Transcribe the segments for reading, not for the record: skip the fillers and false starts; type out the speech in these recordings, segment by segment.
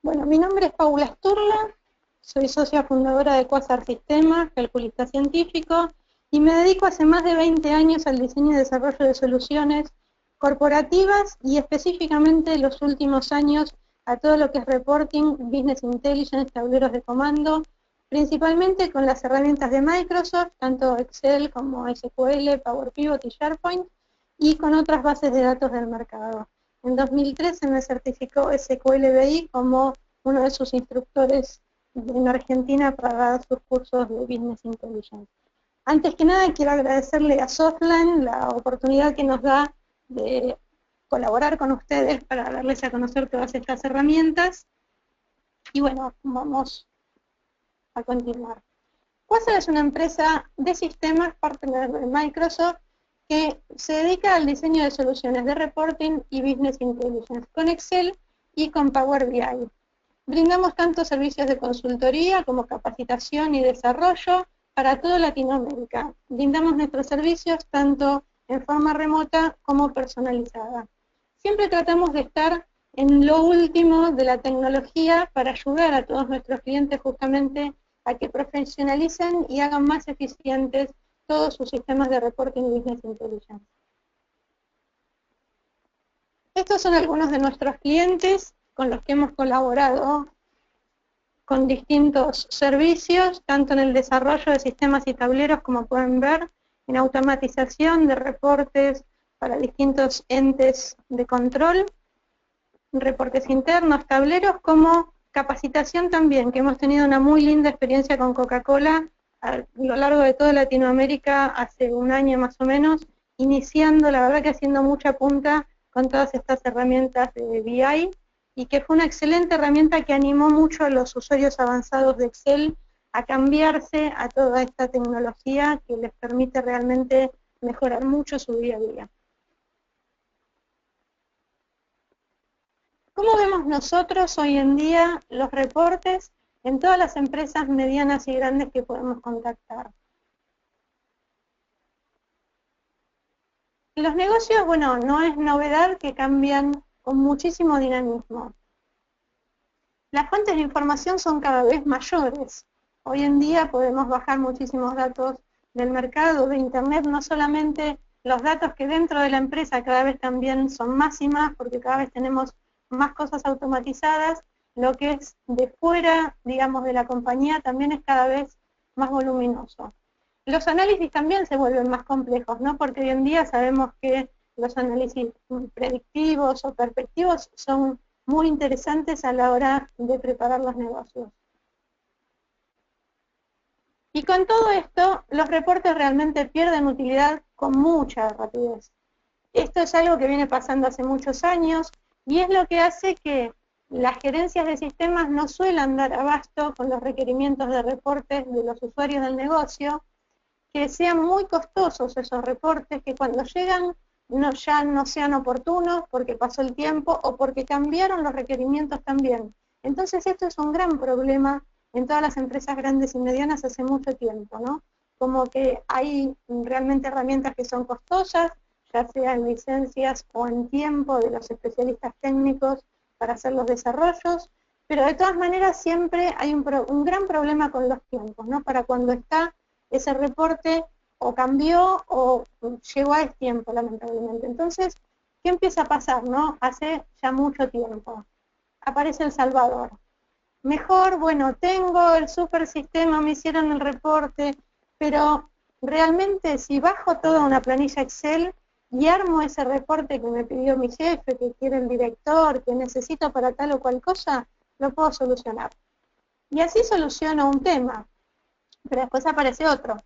Bueno, mi nombre es Paula Sturla, soy socia fundadora de Quasar Sistemas, calculista científico, y me dedico hace más de 20 años al diseño y desarrollo de soluciones corporativas y específicamente los últimos años a todo lo que es reporting, business intelligence, tableros de comando, principalmente con las herramientas de Microsoft, tanto Excel como SQL, Power Pivot y SharePoint, y con otras bases de datos del mercado. En 2013 me certificó SQL BI como uno de sus instructores en Argentina para dar sus cursos de Business Intelligence. Antes que nada quiero agradecerle a Softline la oportunidad que nos da de colaborar con ustedes para darles a conocer todas estas herramientas. Y bueno, vamos a continuar. Quasar es una empresa de sistemas, partner de Microsoft, que se dedica al diseño de soluciones de reporting y business intelligence con Excel y con Power BI. Brindamos tanto servicios de consultoría como capacitación y desarrollo para toda Latinoamérica. Brindamos nuestros servicios tanto en forma remota como personalizada. Siempre tratamos de estar en lo último de la tecnología para ayudar a todos nuestros clientes justamente a que profesionalicen y hagan más eficientes todos sus sistemas de reporting y business intelligence. Estos son algunos de nuestros clientes con los que hemos colaborado con distintos servicios, tanto en el desarrollo de sistemas y tableros, como pueden ver, en automatización de reportes para distintos entes de control, reportes internos, tableros, como capacitación también, que hemos tenido una muy linda experiencia con Coca-Cola a lo largo de toda Latinoamérica, hace un año más o menos, iniciando, la verdad que haciendo mucha punta con todas estas herramientas de BI, y que fue una excelente herramienta que animó mucho a los usuarios avanzados de Excel a cambiarse a toda esta tecnología que les permite realmente mejorar mucho su día a día. ¿Cómo vemos nosotros hoy en día los reportes en todas las empresas medianas y grandes que podemos contactar? Los negocios, bueno, no es novedad que cambian con muchísimo dinamismo. Las fuentes de información son cada vez mayores. Hoy en día podemos bajar muchísimos datos del mercado, de internet, no solamente los datos que dentro de la empresa cada vez también son más y más, porque cada vez tenemos más cosas automatizadas, lo que es de fuera, digamos, de la compañía también es cada vez más voluminoso. Los análisis también se vuelven más complejos, ¿no? Porque hoy en día sabemos que los análisis predictivos o perspectivos son muy interesantes a la hora de preparar los negocios. Y con todo esto, los reportes realmente pierden utilidad con mucha rapidez. Esto es algo que viene pasando hace muchos años y es lo que hace que las gerencias de sistemas no suelan dar abasto con los requerimientos de reportes de los usuarios del negocio, que sean muy costosos esos reportes, que cuando llegan ya no sean oportunos porque pasó el tiempo o porque cambiaron los requerimientos también. Entonces esto es un gran problema en todas las empresas grandes y medianas hace mucho tiempo, ¿no? Como que hay realmente herramientas que son costosas, ya sea en licencias o en tiempo de los especialistas técnicos para hacer los desarrollos, pero de todas maneras siempre hay un gran problema con los tiempos, ¿no? Para cuando está ese reporte o cambió o llegó a tiempo, lamentablemente. Entonces, ¿qué empieza a pasar, no? Hace ya mucho tiempo. Aparece El Salvador. Mejor, bueno, tengo el super sistema, me hicieron el reporte, pero realmente si bajo toda una planilla Excel y armo ese reporte que me pidió mi jefe, que quiere el director, que necesito para tal o cual cosa, lo puedo solucionar. Y así soluciono un tema, pero después aparece otro.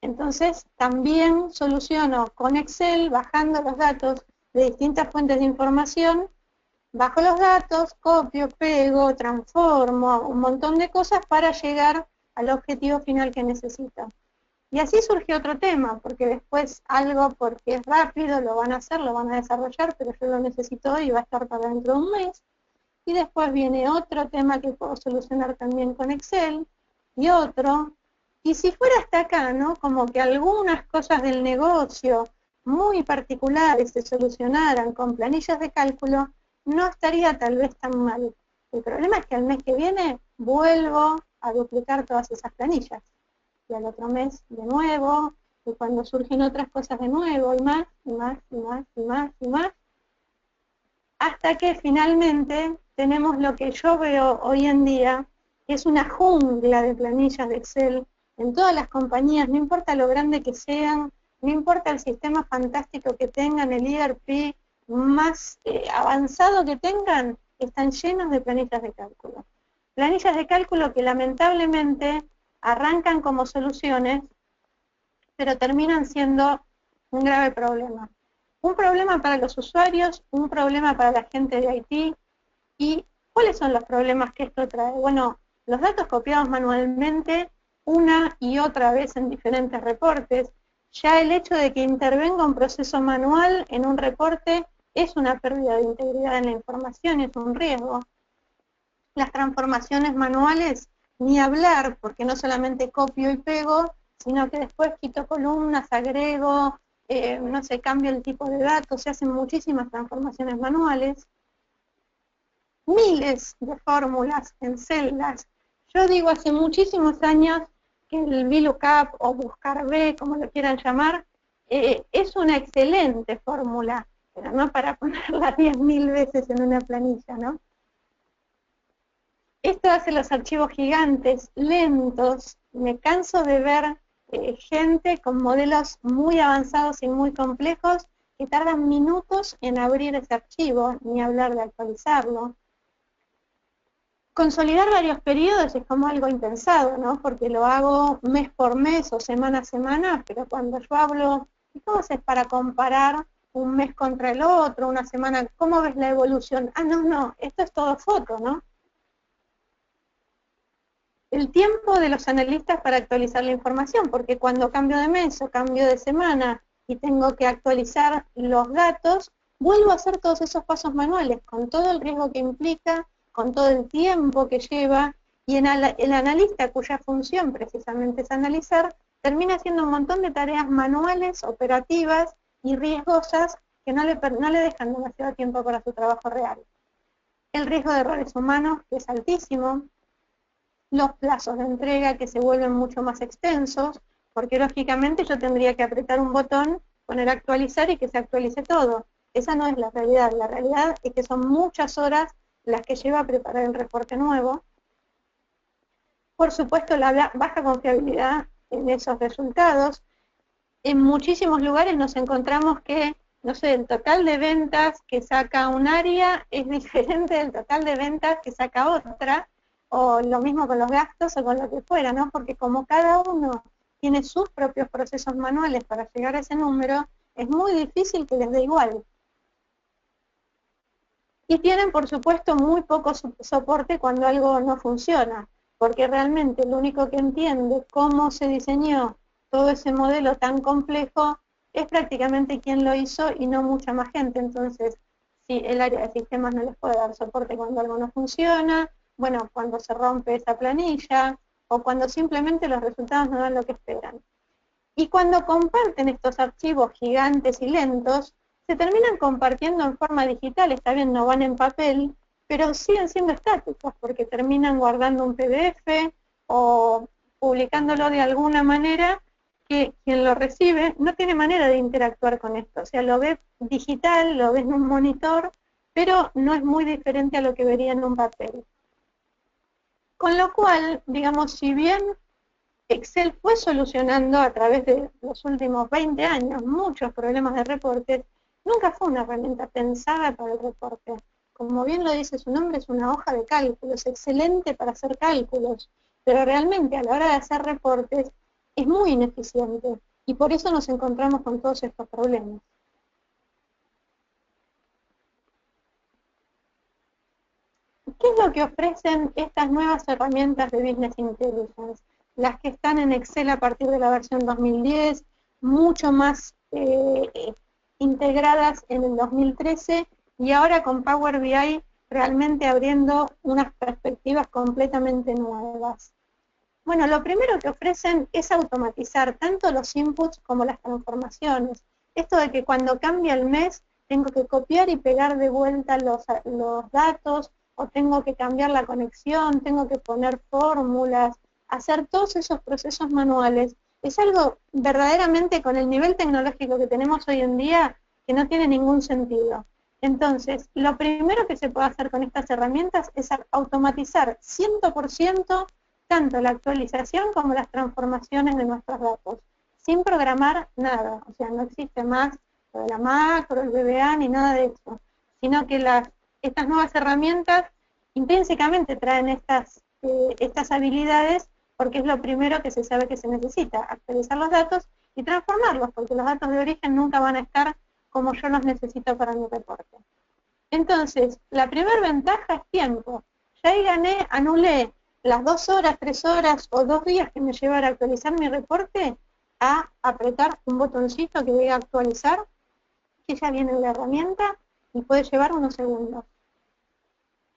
Entonces también soluciono con Excel, bajando los datos de distintas fuentes de información, bajo los datos, copio, pego, transformo, un montón de cosas para llegar al objetivo final que necesito. Y así surgió otro tema, porque después algo, porque es rápido, lo van a hacer, lo van a desarrollar, pero yo lo necesito hoy y va a estar para dentro de un mes. Y después viene otro tema que puedo solucionar también con Excel, y otro. Y si fuera hasta acá, ¿no? Como que algunas cosas del negocio muy particulares se solucionaran con planillas de cálculo, no estaría tal vez tan mal. El problema es que el mes que viene vuelvo a duplicar todas esas planillas. Y al otro mes de nuevo, y cuando surgen otras cosas de nuevo, y más, y más, y más, y más, y más, hasta que finalmente tenemos lo que yo veo hoy en día, que es una jungla de planillas de Excel en todas las compañías, no importa lo grande que sean, no importa el sistema fantástico que tengan, el ERP más avanzado que tengan, están llenos de planillas de cálculo. Planillas de cálculo que lamentablemente arrancan como soluciones, pero terminan siendo un grave problema. Un problema para los usuarios, un problema para la gente de IT. ¿Y cuáles son los problemas que esto trae? Bueno, los datos copiados manualmente una y otra vez en diferentes reportes. Ya el hecho de que intervenga un proceso manual en un reporte es una pérdida de integridad en la información, es un riesgo. Las transformaciones manuales, ni hablar, porque no solamente copio y pego, sino que después quito columnas, agrego, no sé, cambio el tipo de datos, se hacen muchísimas transformaciones manuales, miles de fórmulas en celdas. Yo digo hace muchísimos años que el VLOOKUP o buscar B, como lo quieran llamar, es una excelente fórmula, pero no para ponerla 10.000 veces en una planilla, ¿no? Esto hace los archivos gigantes, lentos. Me canso de ver gente con modelos muy avanzados y muy complejos que tardan minutos en abrir ese archivo, ni hablar de actualizarlo. Consolidar varios periodos es como algo impensado, ¿no? Porque lo hago mes por mes o semana a semana, pero cuando yo hablo, ¿cómo haces para comparar un mes contra el otro, una semana? ¿Cómo ves la evolución? Ah, no, esto es todo foto, ¿no? El tiempo de los analistas para actualizar la información, porque cuando cambio de mes o cambio de semana y tengo que actualizar los datos, vuelvo a hacer todos esos pasos manuales, con todo el riesgo que implica, con todo el tiempo que lleva, y el analista cuya función precisamente es analizar, termina haciendo un montón de tareas manuales, operativas y riesgosas que no le dejan demasiado tiempo para su trabajo real. El riesgo de errores humanos, que es altísimo, los plazos de entrega que se vuelven mucho más extensos, porque lógicamente yo tendría que apretar un botón, poner actualizar y que se actualice todo. Esa no es la realidad es que son muchas horas las que lleva a preparar el reporte nuevo. Por supuesto, la baja confiabilidad en esos resultados. En muchísimos lugares nos encontramos que, no sé, el total de ventas que saca un área es diferente del total de ventas que saca otra, o lo mismo con los gastos o con lo que fuera, ¿no? Porque como cada uno tiene sus propios procesos manuales para llegar a ese número, es muy difícil que les dé igual. Y tienen, por supuesto, muy poco soporte cuando algo no funciona, porque realmente lo único que entiende cómo se diseñó todo ese modelo tan complejo es prácticamente quien lo hizo y no mucha más gente. Entonces, si el área de sistemas no les puede dar soporte cuando algo no funciona, bueno, cuando se rompe esa planilla, o cuando simplemente los resultados no dan lo que esperan. Y cuando comparten estos archivos gigantes y lentos, se terminan compartiendo en forma digital, está bien, no van en papel, pero siguen siendo estáticos porque terminan guardando un PDF o publicándolo de alguna manera que quien lo recibe no tiene manera de interactuar con esto. O sea, lo ve digital, lo ve en un monitor, pero no es muy diferente a lo que vería en un papel. Con lo cual, digamos, si bien Excel fue solucionando a través de los últimos 20 años muchos problemas de reportes, nunca fue una herramienta pensada para el reporte. Como bien lo dice su nombre, es una hoja de cálculos, excelente para hacer cálculos, pero realmente a la hora de hacer reportes es muy ineficiente y por eso nos encontramos con todos estos problemas. ¿Qué es lo que ofrecen estas nuevas herramientas de Business Intelligence? Las que están en Excel a partir de la versión 2010, mucho más integradas en el 2013 y ahora con Power BI realmente abriendo unas perspectivas completamente nuevas. Bueno, lo primero que ofrecen es automatizar tanto los inputs como las transformaciones. Esto de que cuando cambia el mes tengo que copiar y pegar de vuelta los datos, o tengo que cambiar la conexión, tengo que poner fórmulas, hacer todos esos procesos manuales. Es algo verdaderamente con el nivel tecnológico que tenemos hoy en día que no tiene ningún sentido. Entonces, lo primero que se puede hacer con estas herramientas es automatizar 100% tanto la actualización como las transformaciones de nuestros datos, sin programar nada. O sea, no existe más lo de la macro, el VBA, ni nada de eso, sino que estas nuevas herramientas intrínsecamente traen estas habilidades porque es lo primero que se sabe que se necesita, actualizar los datos y transformarlos, porque los datos de origen nunca van a estar como yo los necesito para mi reporte. Entonces, la primera ventaja es tiempo. Ya ahí anulé las 2 horas, 3 horas o 2 días que me llevara a actualizar mi reporte a apretar un botoncito que diga actualizar, que ya viene en la herramienta y puede llevar unos segundos.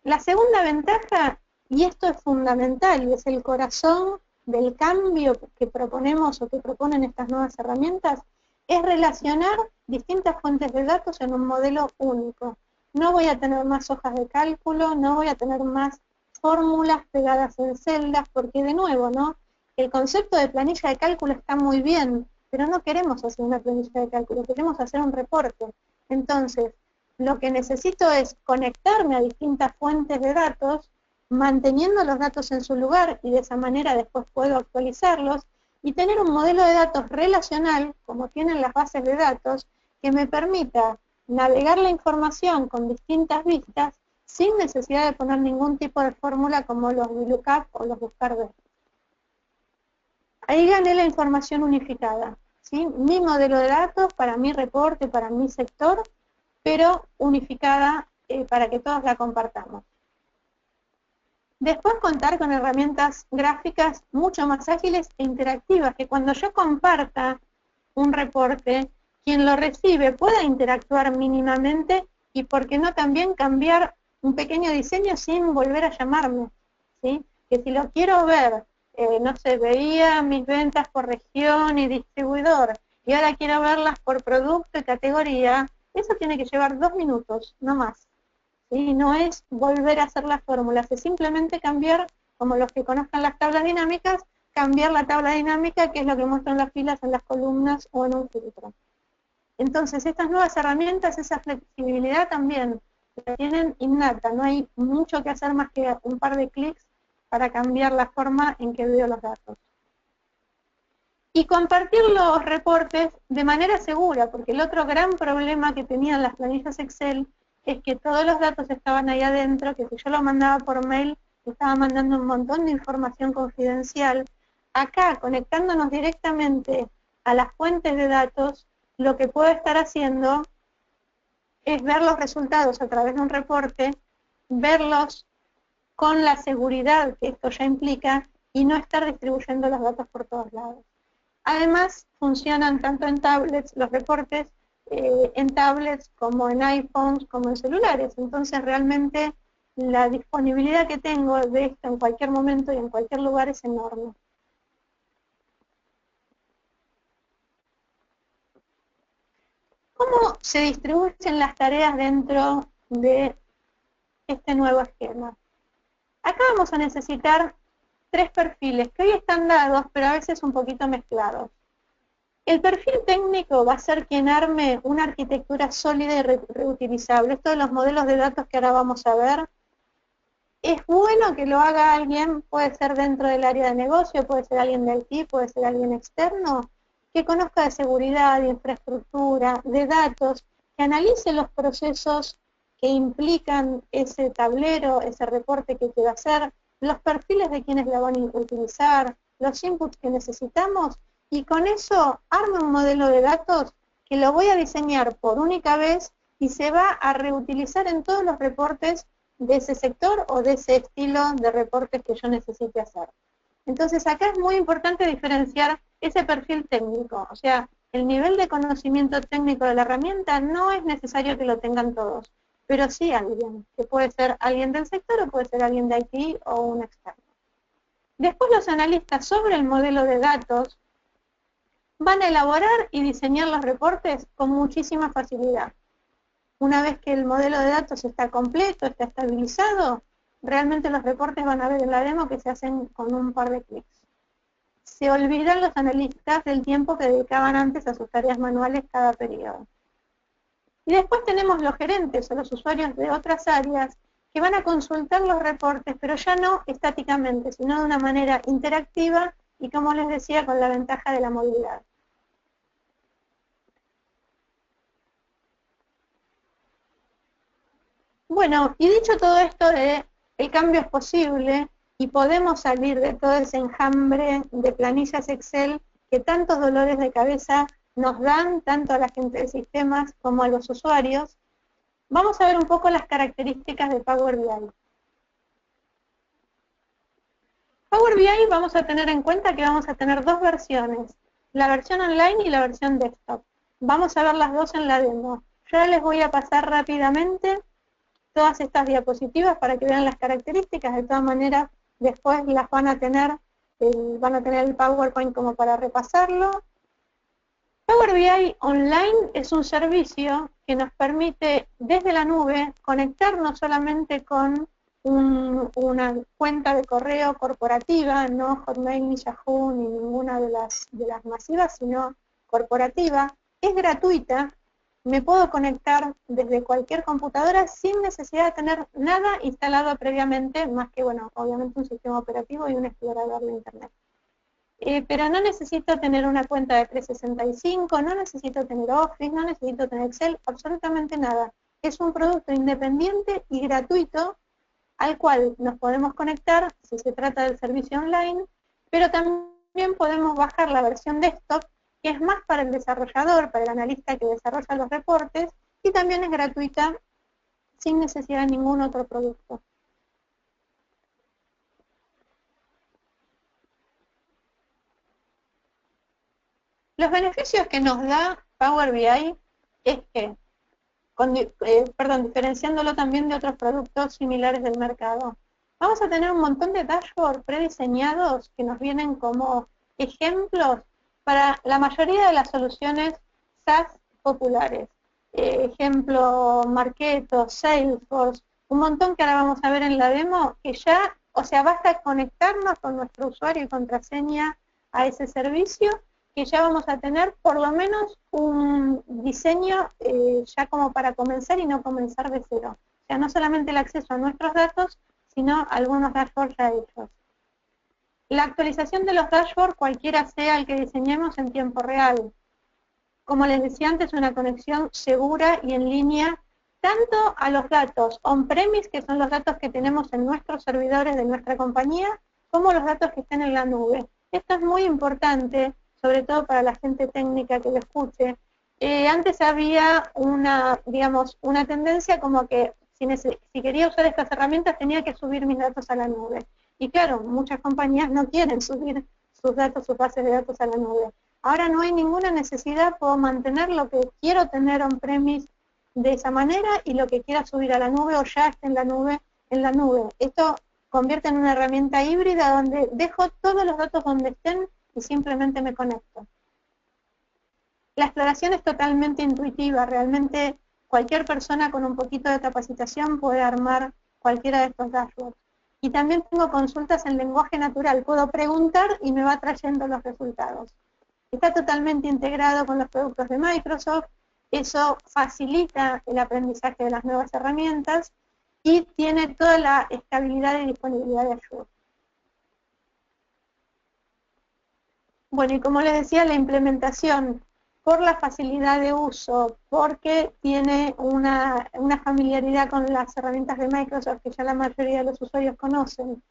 La segunda ventaja, y esto es fundamental y es el corazón del cambio que proponemos o que proponen estas nuevas herramientas, es relacionar distintas fuentes de datos en un modelo único. No voy a tener más hojas de cálculo, no voy a tener más fórmulas pegadas en celdas, porque de nuevo, ¿no? El concepto de planilla de cálculo está muy bien, pero no queremos hacer una planilla de cálculo, queremos hacer un reporte. Entonces, lo que necesito es conectarme a distintas fuentes de datos, manteniendo los datos en su lugar y de esa manera después puedo actualizarlos y tener un modelo de datos relacional, como tienen las bases de datos, que me permita navegar la información con distintas vistas sin necesidad de poner ningún tipo de fórmula como los VLOOKUP o los buscar de. Ahí gané la información unificada, ¿sí? Mi modelo de datos para mi reporte, para mi sector, pero unificada para que todos la compartamos. Después contar con herramientas gráficas mucho más ágiles e interactivas, que cuando yo comparta un reporte, quien lo recibe pueda interactuar mínimamente y por qué no también cambiar un pequeño diseño sin volver a llamarme, ¿sí? Que si lo quiero ver, no sé, veía mis ventas por región y distribuidor y ahora quiero verlas por producto y categoría, eso tiene que llevar 2 minutos, no más. ¿Sí? No es volver a hacer las fórmulas, es simplemente cambiar, como los que conozcan las tablas dinámicas, cambiar la tabla dinámica, que es lo que muestran las filas en las columnas o en un filtro. Entonces, estas nuevas herramientas, esa flexibilidad también la tienen innata, no hay mucho que hacer más que un par de clics para cambiar la forma en que veo los datos. Y compartir los reportes de manera segura, porque el otro gran problema que tenían las planillas Excel es que todos los datos estaban ahí adentro, que si yo lo mandaba por mail, estaba mandando un montón de información confidencial. Acá, conectándonos directamente a las fuentes de datos, lo que puedo estar haciendo es ver los resultados a través de un reporte, verlos con la seguridad que esto ya implica y no estar distribuyendo los datos por todos lados. Además, funcionan tanto en tablets, los reportes, en tablets como en iPhones, como en celulares. Entonces, realmente la disponibilidad que tengo de esto en cualquier momento y en cualquier lugar es enorme. ¿Cómo se distribuyen las tareas dentro de este nuevo esquema? Acá vamos a necesitar 3 perfiles que hoy están dados, pero a veces un poquito mezclados. El perfil técnico va a ser quien arme una arquitectura sólida y reutilizable. Esto de los modelos de datos que ahora vamos a ver, es bueno que lo haga alguien, puede ser dentro del área de negocio, puede ser alguien del IT, puede ser alguien externo, que conozca de seguridad, de infraestructura, de datos, que analice los procesos que implican ese tablero, ese reporte que quiero hacer, los perfiles de quienes la van a utilizar, los inputs que necesitamos, y con eso arme un modelo de datos que lo voy a diseñar por única vez y se va a reutilizar en todos los reportes de ese sector o de ese estilo de reportes que yo necesite hacer. Entonces acá es muy importante diferenciar ese perfil técnico, o sea, el nivel de conocimiento técnico de la herramienta no es necesario que lo tengan todos, pero sí alguien, que puede ser alguien del sector o puede ser alguien de IT o un externo. Después los analistas sobre el modelo de datos van a elaborar y diseñar los reportes con muchísima facilidad. Una vez que el modelo de datos está completo, está estabilizado, realmente los reportes van a ver en la demo que se hacen con un par de clics. Se olvidan los analistas del tiempo que dedicaban antes a sus tareas manuales cada periodo. Y después tenemos los gerentes o los usuarios de otras áreas que van a consultar los reportes, pero ya no estáticamente, sino de una manera interactiva y, como les decía, con la ventaja de la movilidad. Bueno, y dicho todo esto de el cambio es posible y podemos salir de todo ese enjambre de planillas Excel que tantos dolores de cabeza nos dan tanto a la gente de sistemas como a los usuarios, vamos a ver un poco las características de Power BI. Power BI vamos a tener en cuenta que vamos a tener dos versiones, la versión online y la versión desktop. Vamos a ver las dos en la demo. Ya les voy a pasar rápidamente todas estas diapositivas para que vean las características. De todas maneras, después las van a tener el PowerPoint como para repasarlo. Power BI Online es un servicio que nos permite desde la nube conectarnos solamente con una cuenta de correo corporativa, no Hotmail ni Yahoo ni ninguna de las masivas, sino corporativa. Es gratuita, me puedo conectar desde cualquier computadora sin necesidad de tener nada instalado previamente, más que, bueno, obviamente un sistema operativo y un explorador de Internet. Pero no necesito tener una cuenta de 365, no necesito tener Office, no necesito tener Excel, absolutamente nada. Es un producto independiente y gratuito al cual nos podemos conectar si se trata del servicio online, pero también podemos bajar la versión desktop, que es más para el desarrollador, para el analista que desarrolla los reportes, y también es gratuita sin necesidad de ningún otro producto. Los beneficios que nos da Power BI es que, diferenciándolo también de otros productos similares del mercado, vamos a tener un montón de dashboards prediseñados que nos vienen como ejemplos para la mayoría de las soluciones SaaS populares. Ejemplo, Marketo, Salesforce, un montón que ahora vamos a ver en la demo, que ya, o sea, basta conectarnos con nuestro usuario y contraseña a ese servicio, que ya vamos a tener por lo menos un diseño ya como para comenzar y no comenzar de cero. O sea, no solamente el acceso a nuestros datos, sino algunos dashboards ya hechos. La actualización de los dashboards, cualquiera sea el que diseñemos, en tiempo real. Como les decía antes, una conexión segura y en línea tanto a los datos on-premise, que son los datos que tenemos en nuestros servidores de nuestra compañía, como los datos que estén en la nube. Esto es muy importante, sobre todo para la gente técnica que lo escuche. Antes había una tendencia como que si quería usar estas herramientas tenía que subir mis datos a la nube. Y claro, muchas compañías no quieren subir sus datos, sus bases de datos a la nube. Ahora no hay ninguna necesidad, puedo mantener lo que quiero tener on-premise de esa manera y lo que quiera subir a la nube o ya está en la nube. Esto convierte en una herramienta híbrida donde dejo todos los datos donde estén y simplemente me conecto. La exploración es totalmente intuitiva, realmente cualquier persona con un poquito de capacitación puede armar cualquiera de estos dashboards. Y también tengo consultas en lenguaje natural, puedo preguntar y me va trayendo los resultados. Está totalmente integrado con los productos de Microsoft, eso facilita el aprendizaje de las nuevas herramientas y tiene toda la estabilidad y disponibilidad de ayuda. Bueno, y como les decía, la implementación por la facilidad de uso, porque tiene una familiaridad con las herramientas de Microsoft que ya la mayoría de los usuarios conocen,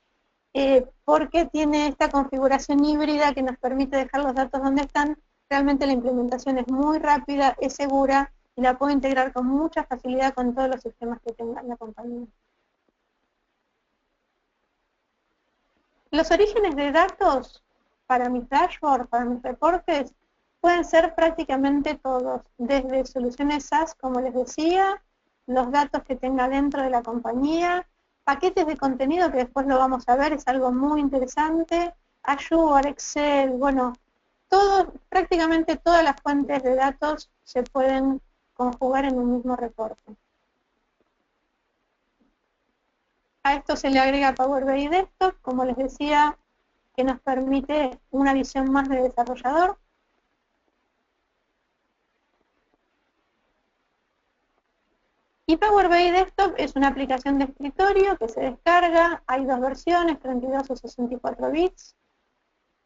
porque tiene esta configuración híbrida que nos permite dejar los datos donde están. Realmente la implementación es muy rápida, es segura y la puedo integrar con mucha facilidad con todos los sistemas que tenga la compañía. Los orígenes de datos para mis dashboards, para mis reportes, pueden ser prácticamente todos, desde soluciones SaaS, como les decía, los datos que tenga dentro de la compañía, paquetes de contenido que después lo vamos a ver, es algo muy interesante, Azure, Excel, bueno, prácticamente todas las fuentes de datos se pueden conjugar en un mismo reporte. A esto se le agrega Power BI Desktop, como les decía, que nos permite una visión más de desarrollador. Y Power BI Desktop es una aplicación de escritorio que se descarga, hay dos versiones, 32 o 64 bits.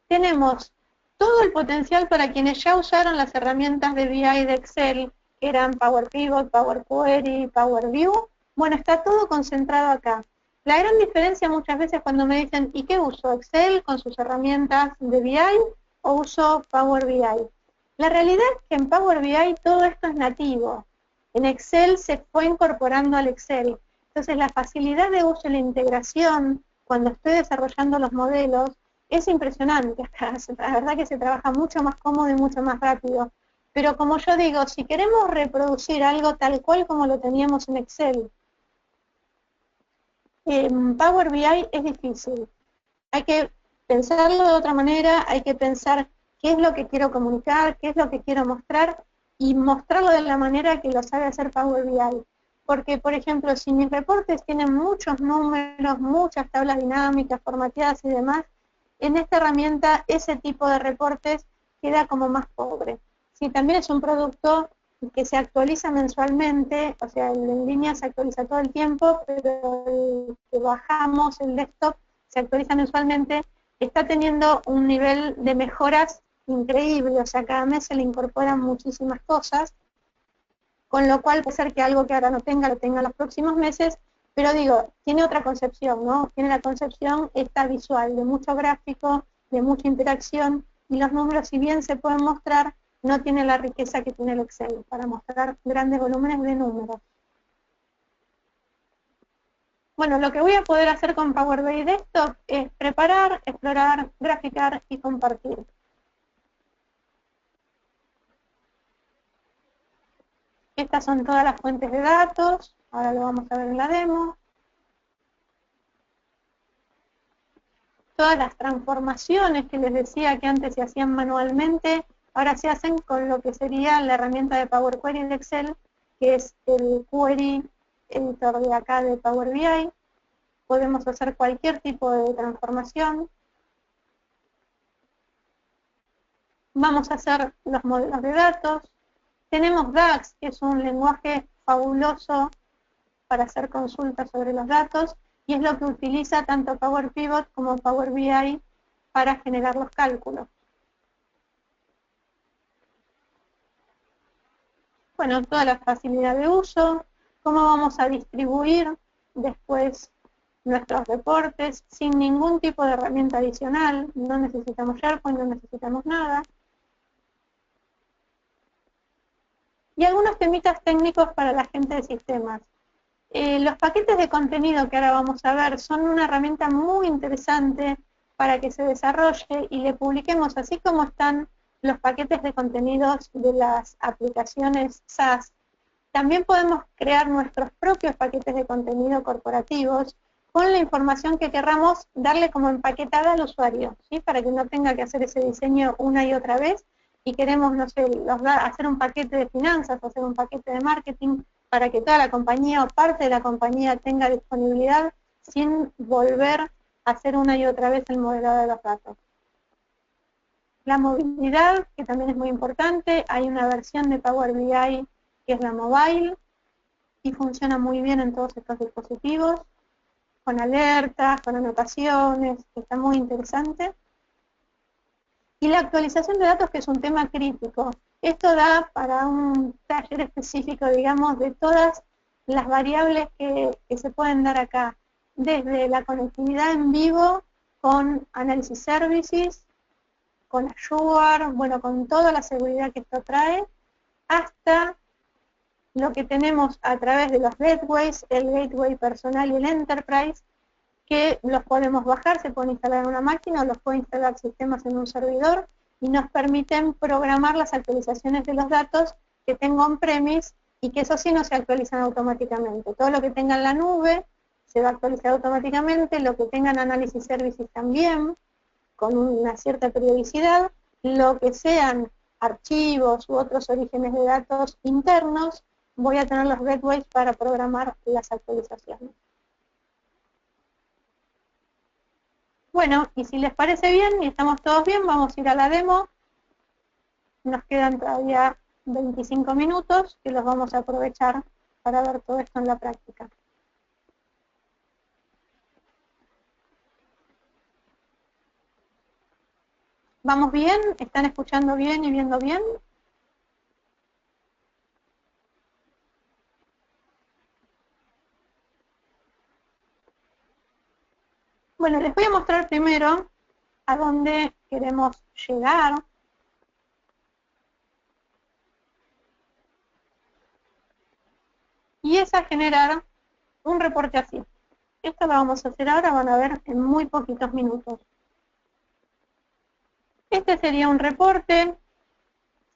Tenemos todo el potencial para quienes ya usaron las herramientas de BI de Excel, que eran Power Pivot, Power Query, Power View. Bueno, está todo concentrado acá. La gran diferencia muchas veces cuando me dicen, ¿y qué uso? ¿Excel con sus herramientas de BI o uso Power BI? La realidad es que en Power BI todo esto es nativo. En Excel se fue incorporando al Excel. Entonces la facilidad de uso y la integración cuando estoy desarrollando los modelos es impresionante. La verdad que se trabaja mucho más cómodo y mucho más rápido. Pero como yo digo, si queremos reproducir algo tal cual como lo teníamos en Excel, en Power BI es difícil. Hay que pensarlo de otra manera, hay que pensar qué es lo que quiero comunicar, qué es lo que quiero mostrar y mostrarlo de la manera que lo sabe hacer Power BI. Porque, por ejemplo, si mis reportes tienen muchos números, muchas tablas dinámicas, formateadas y demás, en esta herramienta ese tipo de reportes queda como más pobre. Si también es un producto que se actualiza mensualmente, o sea, en línea se actualiza todo el tiempo, pero el que bajamos, el desktop, se actualiza mensualmente, está teniendo un nivel de mejoras increíble, o sea, cada mes se le incorporan muchísimas cosas, con lo cual puede ser que algo que ahora no tenga, lo tenga en los próximos meses, pero digo, tiene otra concepción, ¿no? Tiene la concepción esta visual, de mucho gráfico, de mucha interacción, y los números, si bien se pueden mostrar, no tiene la riqueza que tiene el Excel para mostrar grandes volúmenes de números. Bueno, lo que voy a poder hacer con Power BI Desktop es preparar, explorar, graficar y compartir. Estas son todas las fuentes de datos, ahora lo vamos a ver en la demo. Todas las transformaciones que les decía que antes se hacían manualmente, ahora se hacen con lo que sería la herramienta de Power Query de Excel, que es el Query Editor de acá de Power BI. Podemos hacer cualquier tipo de transformación. Vamos a hacer los modelos de datos. Tenemos DAX, que es un lenguaje fabuloso para hacer consultas sobre los datos, y es lo que utiliza tanto Power Pivot como Power BI para generar los cálculos. Bueno, toda la facilidad de uso, cómo vamos a distribuir después nuestros reportes sin ningún tipo de herramienta adicional, no necesitamos SharePoint, no necesitamos nada. Y algunos temitas técnicos para la gente de sistemas. Los paquetes de contenido que ahora vamos a ver son una herramienta muy interesante para que se desarrolle y le publiquemos, así como están los paquetes de contenidos de las aplicaciones SaaS. También podemos crear nuestros propios paquetes de contenido corporativos con la información que querramos darle como empaquetada al usuario, ¿sí? Para que no tenga que hacer ese diseño una y otra vez, y queremos, no sé, hacer un paquete de finanzas, hacer un paquete de marketing, para que toda la compañía o parte de la compañía tenga disponibilidad sin volver a hacer una y otra vez el modelado de los datos. La movilidad, que también es muy importante, hay una versión de Power BI que es la mobile y funciona muy bien en todos estos dispositivos, con alertas, con anotaciones, está muy interesante. Y la actualización de datos, que es un tema crítico. Esto da para un taller específico, digamos, de todas las variables que se pueden dar acá, desde la conectividad en vivo con Analysis Services, con Azure, bueno, con toda la seguridad que esto trae, hasta lo que tenemos a través de los gateways, el gateway personal y el enterprise, que los podemos bajar, se pueden instalar en una máquina o los puede instalar sistemas en un servidor y nos permiten programar las actualizaciones de los datos que tengo on-premise y que eso sí no se actualizan automáticamente. Todo lo que tenga en la nube se va a actualizar automáticamente, lo que tenga en Analysis Services también, con una cierta periodicidad, lo que sean archivos u otros orígenes de datos internos, voy a tener los gateways para programar las actualizaciones. Bueno, y si les parece bien y estamos todos bien, vamos a ir a la demo. Nos quedan todavía 25 minutos que los vamos a aprovechar para ver todo esto en la práctica. ¿Vamos bien? ¿Están escuchando bien y viendo bien? Bueno, les voy a mostrar primero a dónde queremos llegar. Y es a generar un reporte así. Esto lo vamos a hacer ahora, van a ver en muy poquitos minutos. Este sería un reporte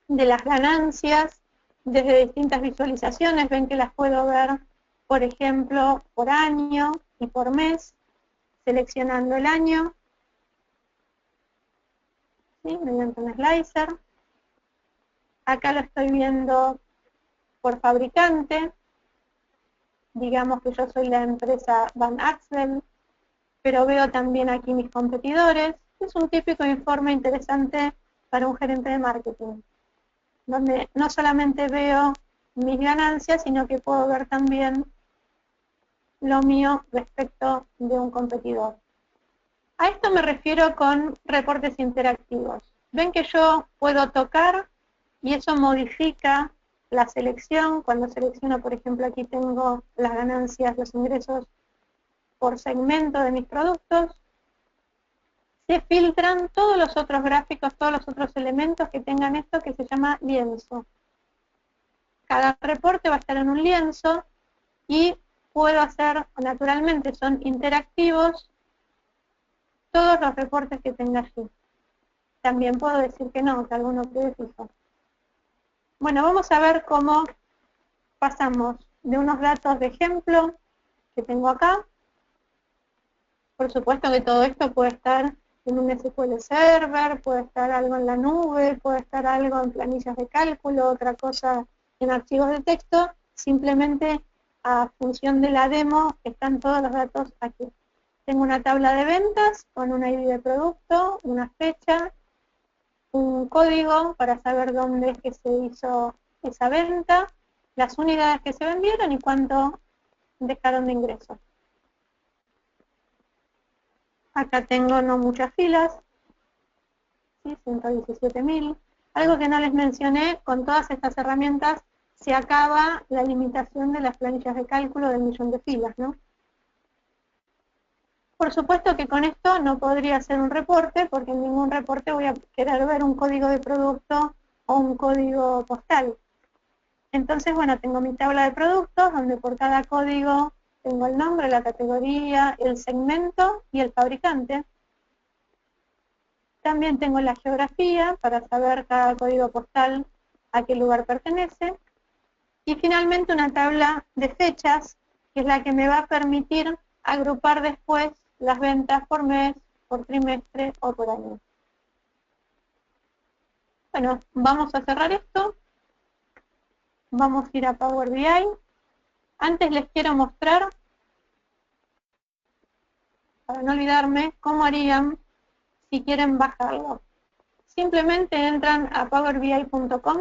de las ganancias desde distintas visualizaciones. Ven que las puedo ver, por ejemplo, por año y por mes, seleccionando el año, ¿sí? Mediante un slicer. Acá lo estoy viendo por fabricante. Digamos que yo soy la empresa Van Axel, pero veo también aquí mis competidores. Es un típico informe interesante para un gerente de marketing, donde no solamente veo mis ganancias, sino que puedo ver también lo mío respecto de un competidor. A esto me refiero con reportes interactivos. Ven que yo puedo tocar y eso modifica la selección. Cuando selecciono, por ejemplo, aquí tengo las ganancias, los ingresos por segmento de mis productos, se filtran todos los otros gráficos, todos los otros elementos que tengan esto que se llama lienzo. Cada reporte va a estar en un lienzo y puedo hacer, naturalmente son interactivos, todos los reportes que tenga allí. También puedo decir que no, que alguno quede fijo. Bueno, vamos a ver cómo pasamos de unos datos de ejemplo que tengo acá. Por supuesto que todo esto puede estar en un SQL Server, puede estar algo en la nube, puede estar algo en planillas de cálculo, otra cosa en archivos de texto. Simplemente a función de la demo están todos los datos aquí. Tengo una tabla de ventas con un ID de producto, una fecha, un código para saber dónde es que se hizo esa venta, las unidades que se vendieron y cuánto dejaron de ingresos. Acá tengo no muchas filas, ¿sí? 117.000. Algo que no les mencioné, con todas estas herramientas se acaba la limitación de las planillas de cálculo del millón de filas, ¿no? Por supuesto que con esto no podría hacer un reporte, porque en ningún reporte voy a querer ver un código de producto o un código postal. Entonces, bueno, tengo mi tabla de productos, donde por cada código tengo el nombre, la categoría, el segmento y el fabricante. También tengo la geografía, para saber cada código postal a qué lugar pertenece. Y finalmente una tabla de fechas, que es la que me va a permitir agrupar después las ventas por mes, por trimestre o por año. Bueno, vamos a cerrar esto. Vamos a ir a Power BI. Antes les quiero mostrar, para no olvidarme, cómo harían si quieren bajarlo. Simplemente entran a powerbi.com,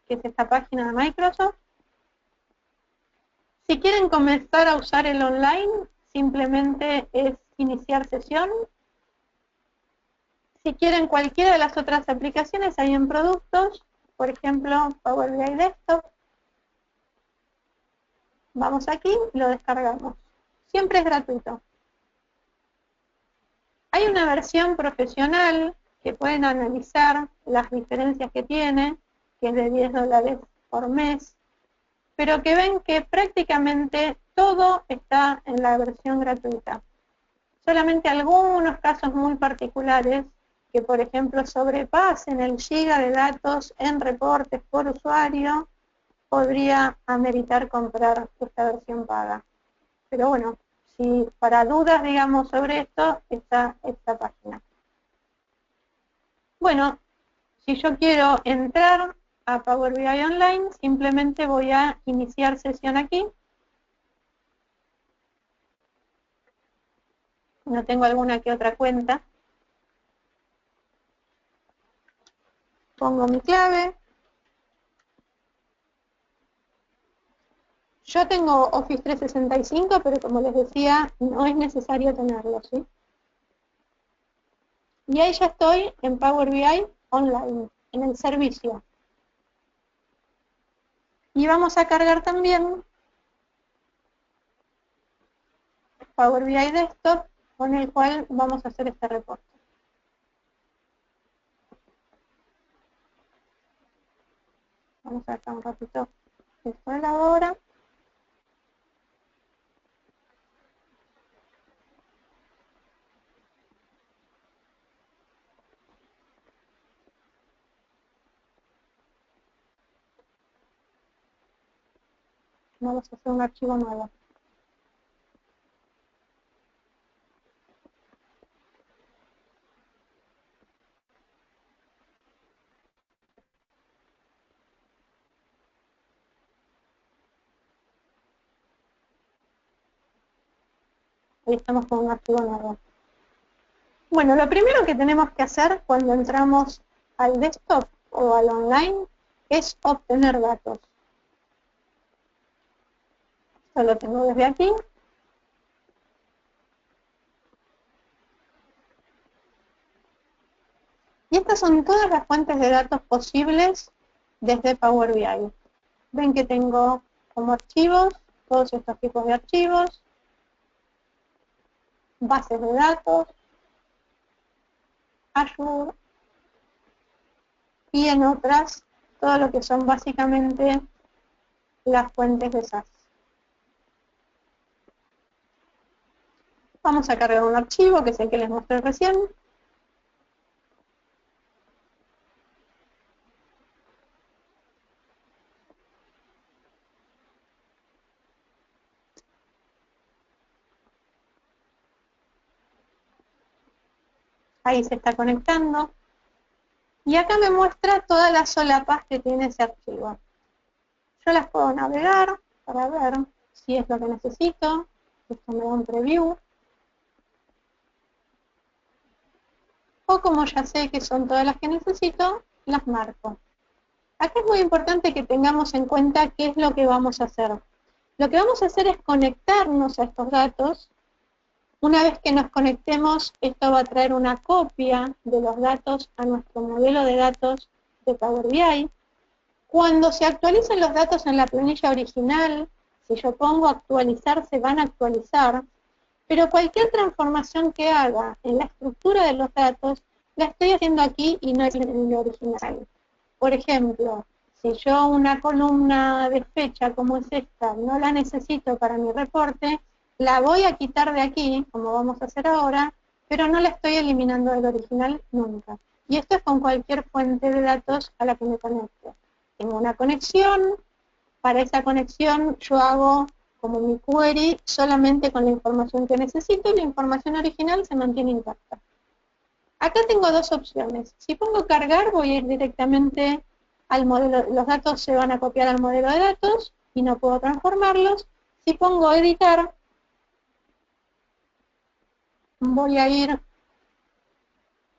que es esta página de Microsoft. Si quieren comenzar a usar el online, simplemente es iniciar sesión. Si quieren cualquiera de las otras aplicaciones, hay en productos, por ejemplo, Power BI Desktop. Vamos aquí y lo descargamos. Siempre es gratuito. Hay una versión profesional que pueden analizar las diferencias que tiene, que es de $10 por mes, pero que ven que prácticamente todo está en la versión gratuita. Solamente algunos casos muy particulares, que por ejemplo sobrepasen el giga de datos en reportes por usuario, podría ameritar comprar esta versión paga. Pero bueno, si para dudas, digamos, sobre esto, está esta página. Bueno, si yo quiero entrar a Power BI Online, simplemente voy a iniciar sesión aquí. no tengo alguna que otra cuenta. Pongo mi clave. Yo tengo Office 365, pero como les decía, no es necesario tenerlo, ¿sí? Y ahí ya estoy en Power BI Online, en el servicio. Y vamos a cargar también Power BI Desktop, con el cual vamos a hacer este reporte. Vamos a dejar un ratito esto de la hora. Vamos a hacer un archivo nuevo. Ahí estamos con un archivo nuevo. Bueno, lo primero que tenemos que hacer cuando entramos al desktop o al online es obtener datos. Esto lo tengo desde aquí. Y estas son todas las fuentes de datos posibles desde Power BI. Ven que tengo como archivos todos estos tipos de archivos, bases de datos, Azure, y en otras todo lo que son básicamente las fuentes de SAS. Vamos a cargar un archivo que es el que les mostré recién. Ahí se está conectando. Y acá me muestra todas las solapas que tiene ese archivo. Yo las puedo navegar para ver si es lo que necesito. Esto me da un preview. O como ya sé que son todas las que necesito, las marco. Acá es muy importante que tengamos en cuenta qué es lo que vamos a hacer. Lo que vamos a hacer es conectarnos a estos datos. Una vez que nos conectemos, esto va a traer una copia de los datos a nuestro modelo de datos de Power BI. Cuando se actualicen los datos en la planilla original, si yo pongo actualizar, se van a actualizar, pero cualquier transformación que haga en la estructura de los datos, la estoy haciendo aquí y no en el original. Por ejemplo, si yo una columna de fecha como es esta no la necesito para mi reporte, la voy a quitar de aquí, como vamos a hacer ahora, pero no la estoy eliminando del original nunca. Y esto es con cualquier fuente de datos a la que me conecte. Tengo una conexión, para esa conexión yo hago como mi query solamente con la información que necesito y la información original se mantiene intacta. Acá tengo dos opciones. Si pongo cargar, voy a ir directamente al modelo, los datos se van a copiar al modelo de datos y no puedo transformarlos. Si pongo editar, voy a ir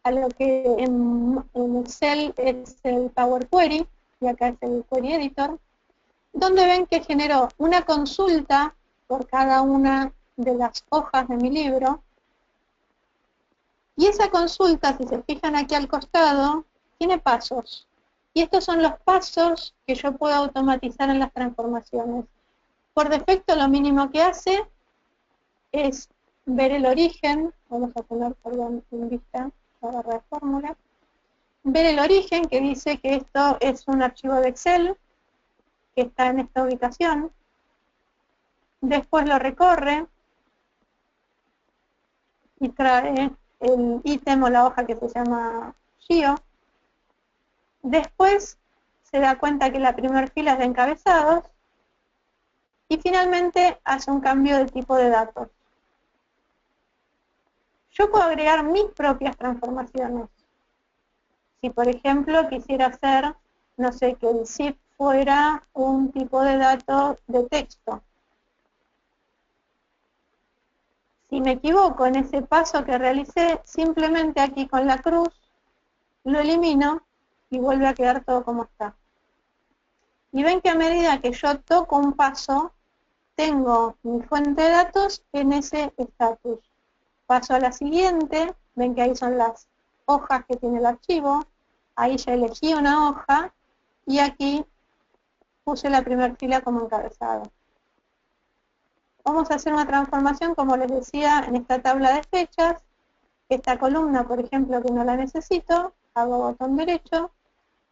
a lo que en Excel es el Power Query, y acá es el Query Editor, donde ven que generó una consulta por cada una de las hojas de mi libro, y esa consulta, si se fijan aquí al costado, tiene pasos. Y estos son los pasos que yo puedo automatizar en las transformaciones. Por defecto, lo mínimo que hace es ver el origen, vamos a poner, perdón, en vista la barra de fórmula, ver el origen que dice que esto es un archivo de Excel que está en esta ubicación, después lo recorre y trae el ítem o la hoja que se llama Gio, después se da cuenta que la primera fila es de encabezados y finalmente hace un cambio de tipo de datos. Yo puedo agregar mis propias transformaciones. Si por ejemplo quisiera hacer, no sé, que el zip fuera un tipo de dato de texto. Si me equivoco en ese paso que realicé, simplemente aquí con la cruz lo elimino y vuelve a quedar todo como está. Y ven que a medida que yo toco un paso, tengo mi fuente de datos en ese estatus. Paso a la siguiente, ven que ahí son las hojas que tiene el archivo, ahí ya elegí una hoja y aquí puse la primera fila como encabezado. Vamos a hacer una transformación, como les decía, en esta tabla de fechas. Esta columna, por ejemplo, que no la necesito, hago botón derecho,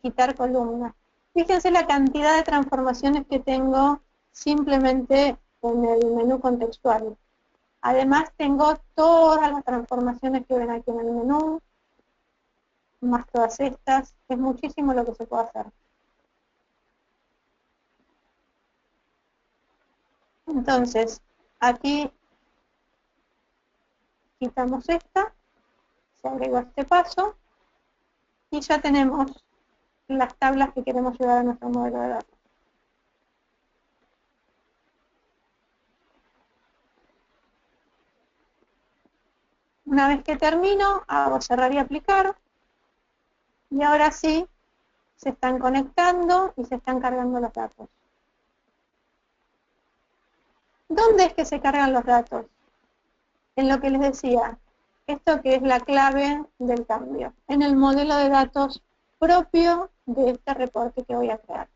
quitar columna. Fíjense la cantidad de transformaciones que tengo simplemente en el menú contextual. Además tengo todas las transformaciones que ven aquí en el menú, más todas estas. Es muchísimo lo que se puede hacer. Entonces, aquí quitamos esta, se agregó este paso y ya tenemos las tablas que queremos llevar a nuestro modelo de datos. Una vez que termino, hago cerrar y aplicar. Y ahora sí, se están conectando y se están cargando los datos. ¿Dónde es que se cargan los datos? En lo que les decía, esto que es la clave del cambio, en el modelo de datos propio de este reporte que voy a crear.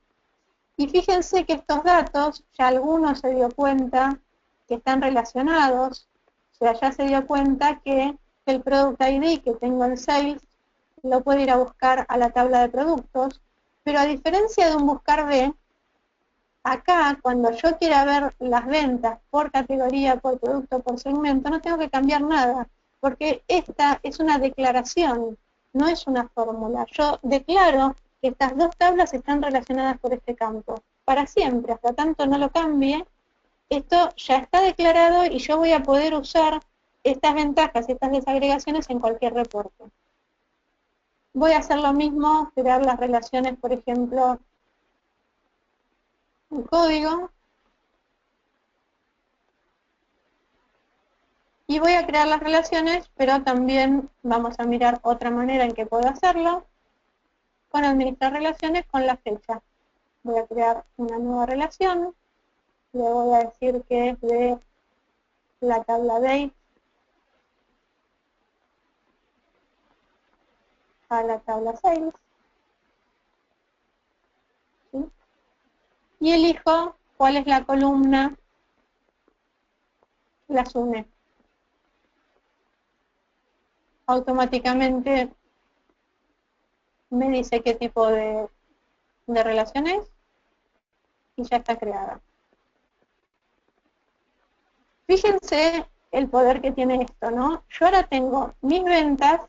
Y fíjense que estos datos, ya alguno se dio cuenta que están relacionados, o sea, ya se dio cuenta que el Product ID que tengo en Sales lo puedo ir a buscar a la tabla de productos, pero a diferencia de un buscar B, acá cuando yo quiera ver las ventas por categoría, por producto, por segmento, no tengo que cambiar nada, porque esta es una declaración, no es una fórmula. Yo declaro que estas dos tablas están relacionadas por este campo, para siempre, hasta tanto no lo cambie. Esto ya está declarado y yo voy a poder usar estas ventajas, estas desagregaciones en cualquier reporte. Voy a hacer lo mismo, crear las relaciones, por ejemplo, en código. Y voy a crear las relaciones, pero también vamos a mirar otra manera en que puedo hacerlo, con administrar relaciones con la fecha. Voy a crear una nueva relación, le voy a decir que es de la tabla date a la tabla sales. ¿Sí? Y elijo cuál es la columna, las une. Automáticamente me dice qué tipo de relación es y ya está creada. Fíjense el poder que tiene esto, ¿no? Yo ahora tengo mis ventas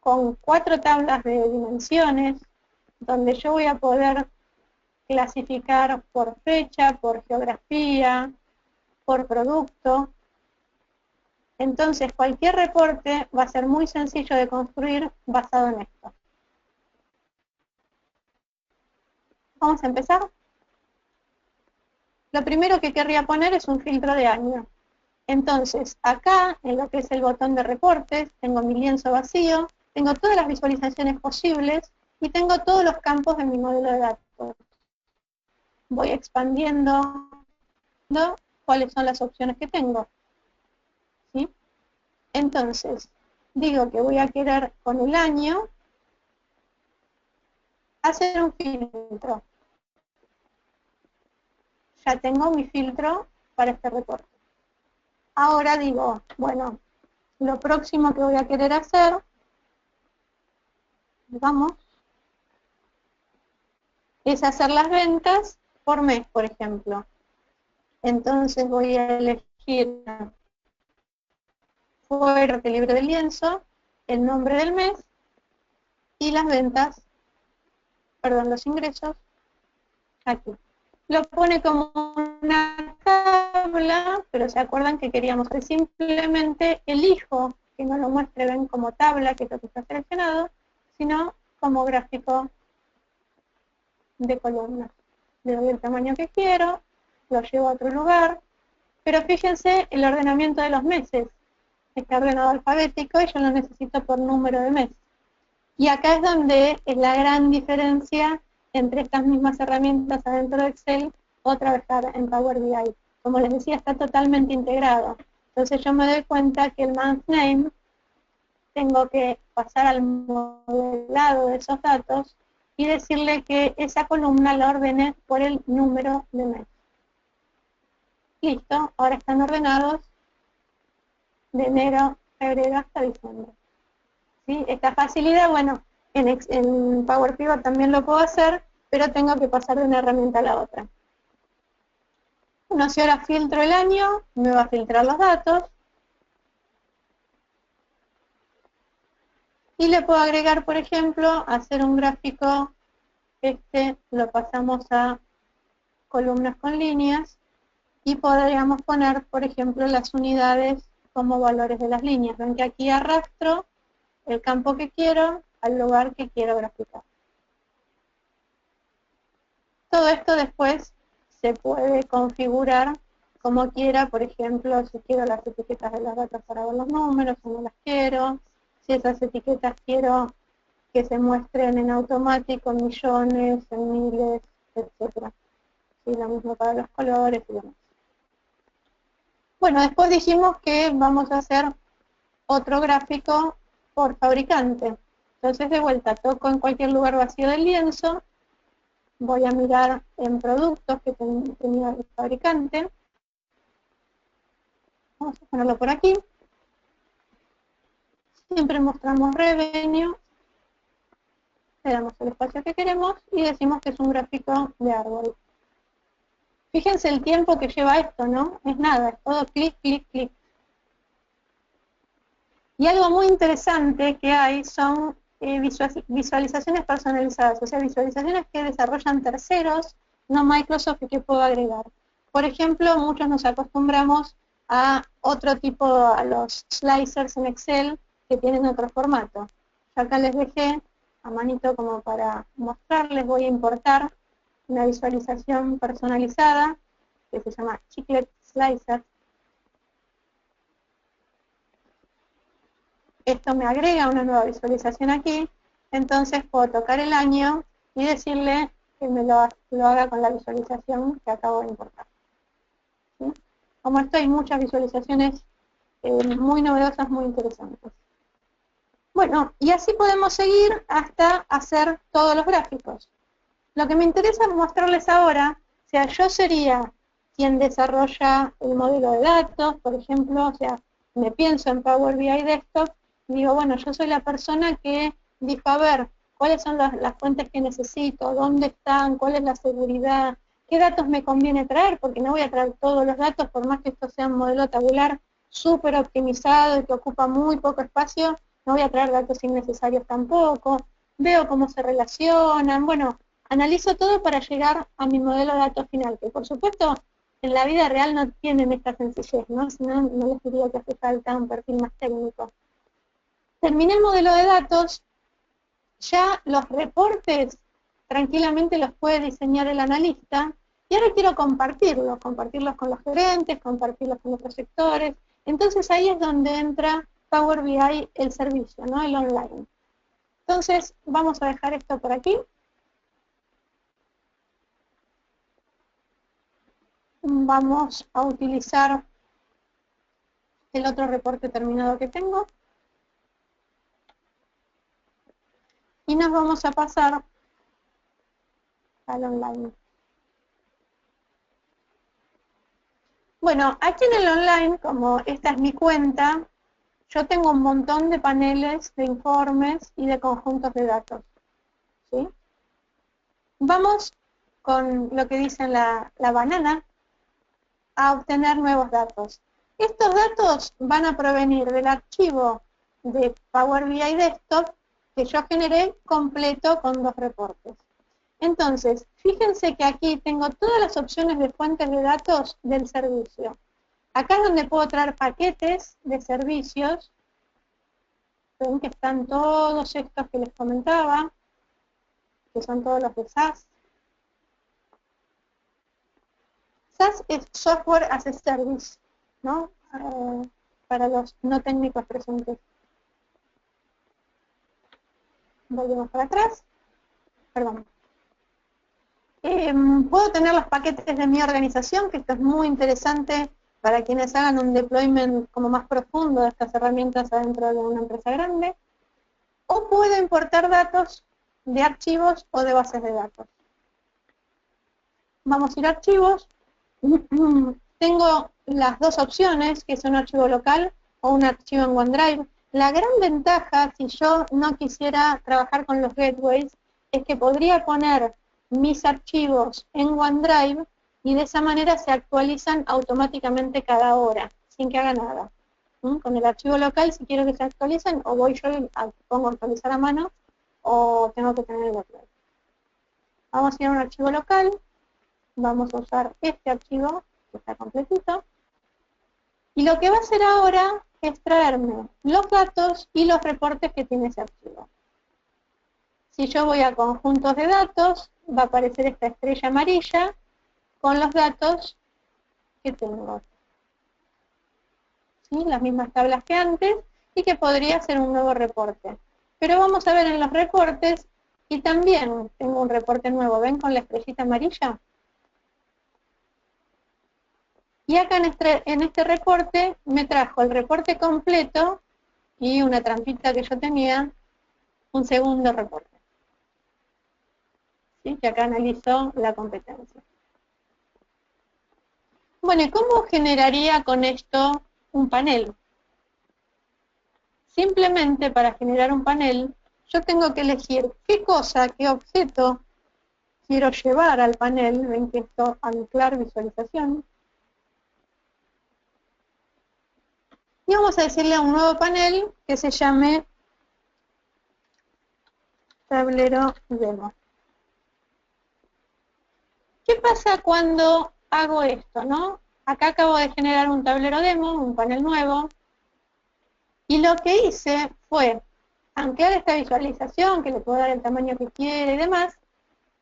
con 4 tablas de dimensiones, donde yo voy a poder clasificar por fecha, por geografía, por producto. Entonces, cualquier reporte va a ser muy sencillo de construir basado en esto. Vamos a empezar. Lo primero que querría poner es un filtro de año. Entonces, acá, en lo que es el botón de reportes, tengo mi lienzo vacío, tengo todas las visualizaciones posibles y tengo todos los campos de mi modelo de datos. Voy expandiendo cuáles son las opciones que tengo. ¿Sí? Entonces, digo que voy a querer con el año hacer un filtro. Ya tengo mi filtro para este reporte. Ahora digo, bueno, lo próximo que voy a querer hacer, vamos, es hacer las ventas por mes, por ejemplo. Entonces voy a elegir fuera de libre de lienzo, el nombre del mes y las ventas, perdón, los ingresos, aquí. Lo pone como una tabla, pero se acuerdan que queríamos que simplemente elijo que no lo muestre, ven, como tabla, que es lo que está seleccionado, sino como gráfico de columnas. Le doy el tamaño que quiero, lo llevo a otro lugar, Pero fíjense el ordenamiento de los meses. Está ordenado alfabético y yo lo necesito por número de mes. Y acá es donde es la gran diferencia entre estas mismas herramientas adentro de Excel o trabajar en Power BI. Como les decía, está totalmente integrado. Entonces yo me doy cuenta que el month name tengo que pasar al modelado de esos datos y decirle que esa columna la ordene por el número de mes. Listo, ahora están ordenados de enero, febrero hasta diciembre. ¿Sí? Esta facilidad, bueno, en Power Pivot también lo puedo hacer, pero tengo que pasar de una herramienta a la otra. Bueno, si ahora filtro el año, me va a filtrar los datos. Y le puedo agregar, por ejemplo, hacer un gráfico, lo pasamos a columnas con líneas, y podríamos poner, por ejemplo, las unidades como valores de las líneas. Ven que aquí arrastro el campo que quiero al lugar que quiero graficar. Todo esto después se puede configurar como quiera, por ejemplo, si quiero las etiquetas de los datos para ver los números, o no las quiero, si esas etiquetas quiero que se muestren en automático, en millones, en miles, etc. Sí, lo mismo para los colores y demás. Bueno, después dijimos que vamos a hacer otro gráfico por fabricante. Entonces, de vuelta, toco en cualquier lugar vacío del lienzo, voy a mirar en productos que tenía el fabricante. Vamos a ponerlo por aquí. Siempre mostramos revenue, le damos el espacio que queremos y decimos que es un gráfico de árbol. Fíjense el tiempo que lleva esto, ¿no? Es nada, es todo clic, clic, clic. Y algo muy interesante que hay son visualizaciones personalizadas, o sea, visualizaciones que desarrollan terceros, no Microsoft, y que puedo agregar. Por ejemplo, muchos nos acostumbramos a otro tipo, a los slicers en Excel, que tienen otro formato. Yo acá les dejé a manito como para mostrarles, voy a importar una visualización personalizada, que se llama Chiclet Slicer. Esto me agrega una nueva visualización aquí, entonces puedo tocar el año y decirle que me lo haga con la visualización que acabo de importar. ¿Sí? Como esto hay muchas visualizaciones muy novedosas, muy interesantes. Bueno, y así podemos seguir hasta hacer todos los gráficos. Lo que me interesa mostrarles ahora, o sea, yo sería quien desarrolla el modelo de datos, por ejemplo, o sea, me pienso en Power BI Desktop, y digo, bueno, yo soy la persona que dijo, a ver, cuáles son las fuentes que necesito, dónde están, cuál es la seguridad, qué datos me conviene traer, porque no voy a traer todos los datos, por más que esto sea un modelo tabular súper optimizado y que ocupa muy poco espacio, no voy a traer datos innecesarios tampoco, veo cómo se relacionan, bueno, analizo todo para llegar a mi modelo de datos final, que por supuesto en la vida real no tienen esta sencillez, ¿no? Si no, no les diría que hace falta un perfil más técnico. Terminé el modelo de datos, ya los reportes tranquilamente los puede diseñar el analista, y ahora quiero compartirlos con los gerentes, compartirlos con otros sectores. Entonces ahí es donde entra Power BI, el servicio, ¿no? El online. Entonces vamos a dejar esto por aquí. Vamos a utilizar el otro reporte terminado que tengo. Y nos vamos a pasar al online. Bueno, aquí en el online, como esta es mi cuenta, yo tengo un montón de paneles, de informes y de conjuntos de datos. ¿Sí? Vamos con lo que dice la banana a obtener nuevos datos. Estos datos van a provenir del archivo de Power BI Desktop que yo generé completo con 2 reportes. Entonces, fíjense que aquí tengo todas las opciones de fuentes de datos del servicio. Acá es donde puedo traer paquetes de servicios. Ven que están todos estos que les comentaba, que son todos los de SaaS. SaaS es Software as a Service, ¿no? Para los no técnicos presentes. Volvemos para atrás. Perdón. Puedo tener los paquetes de mi organización, que esto es muy interesante para quienes hagan un deployment como más profundo de estas herramientas adentro de una empresa grande. O puedo importar datos de archivos o de bases de datos. Vamos a ir a archivos. Tengo las dos opciones, que es un archivo local o un archivo en OneDrive. La gran ventaja, si yo no quisiera trabajar con los gateways, es que podría poner mis archivos en OneDrive y de esa manera se actualizan automáticamente cada hora, sin que haga nada. Con el archivo local, si quiero que se actualicen, o voy yo y pongo actualizar a mano, o tengo que tener el OneDrive. Vamos a ir a un archivo local, vamos a usar este archivo, que está completito, y lo que va a hacer ahora es traerme los datos y los reportes que tiene ese archivo. Si yo voy a conjuntos de datos, va a aparecer esta estrella amarilla con los datos que tengo. ¿Sí? Las mismas tablas que antes y que podría ser un nuevo reporte. Pero vamos a ver en los reportes y también tengo un reporte nuevo. ¿Ven con la estrellita amarilla? Y acá en este reporte me trajo el reporte completo y una trampita que yo tenía, un segundo reporte. ¿Sí? Que acá analizó la competencia. Bueno, ¿y cómo generaría con esto un panel? Simplemente para generar un panel, yo tengo que elegir qué cosa, qué objeto quiero llevar al panel. Ven que esto anclar visualización. Y vamos a decirle a un nuevo panel que se llame tablero demo. ¿Qué pasa cuando hago esto, no? Acá acabo de generar un tablero demo, un panel nuevo, y lo que hice fue anclar esta visualización, que le puedo dar el tamaño que quiere y demás,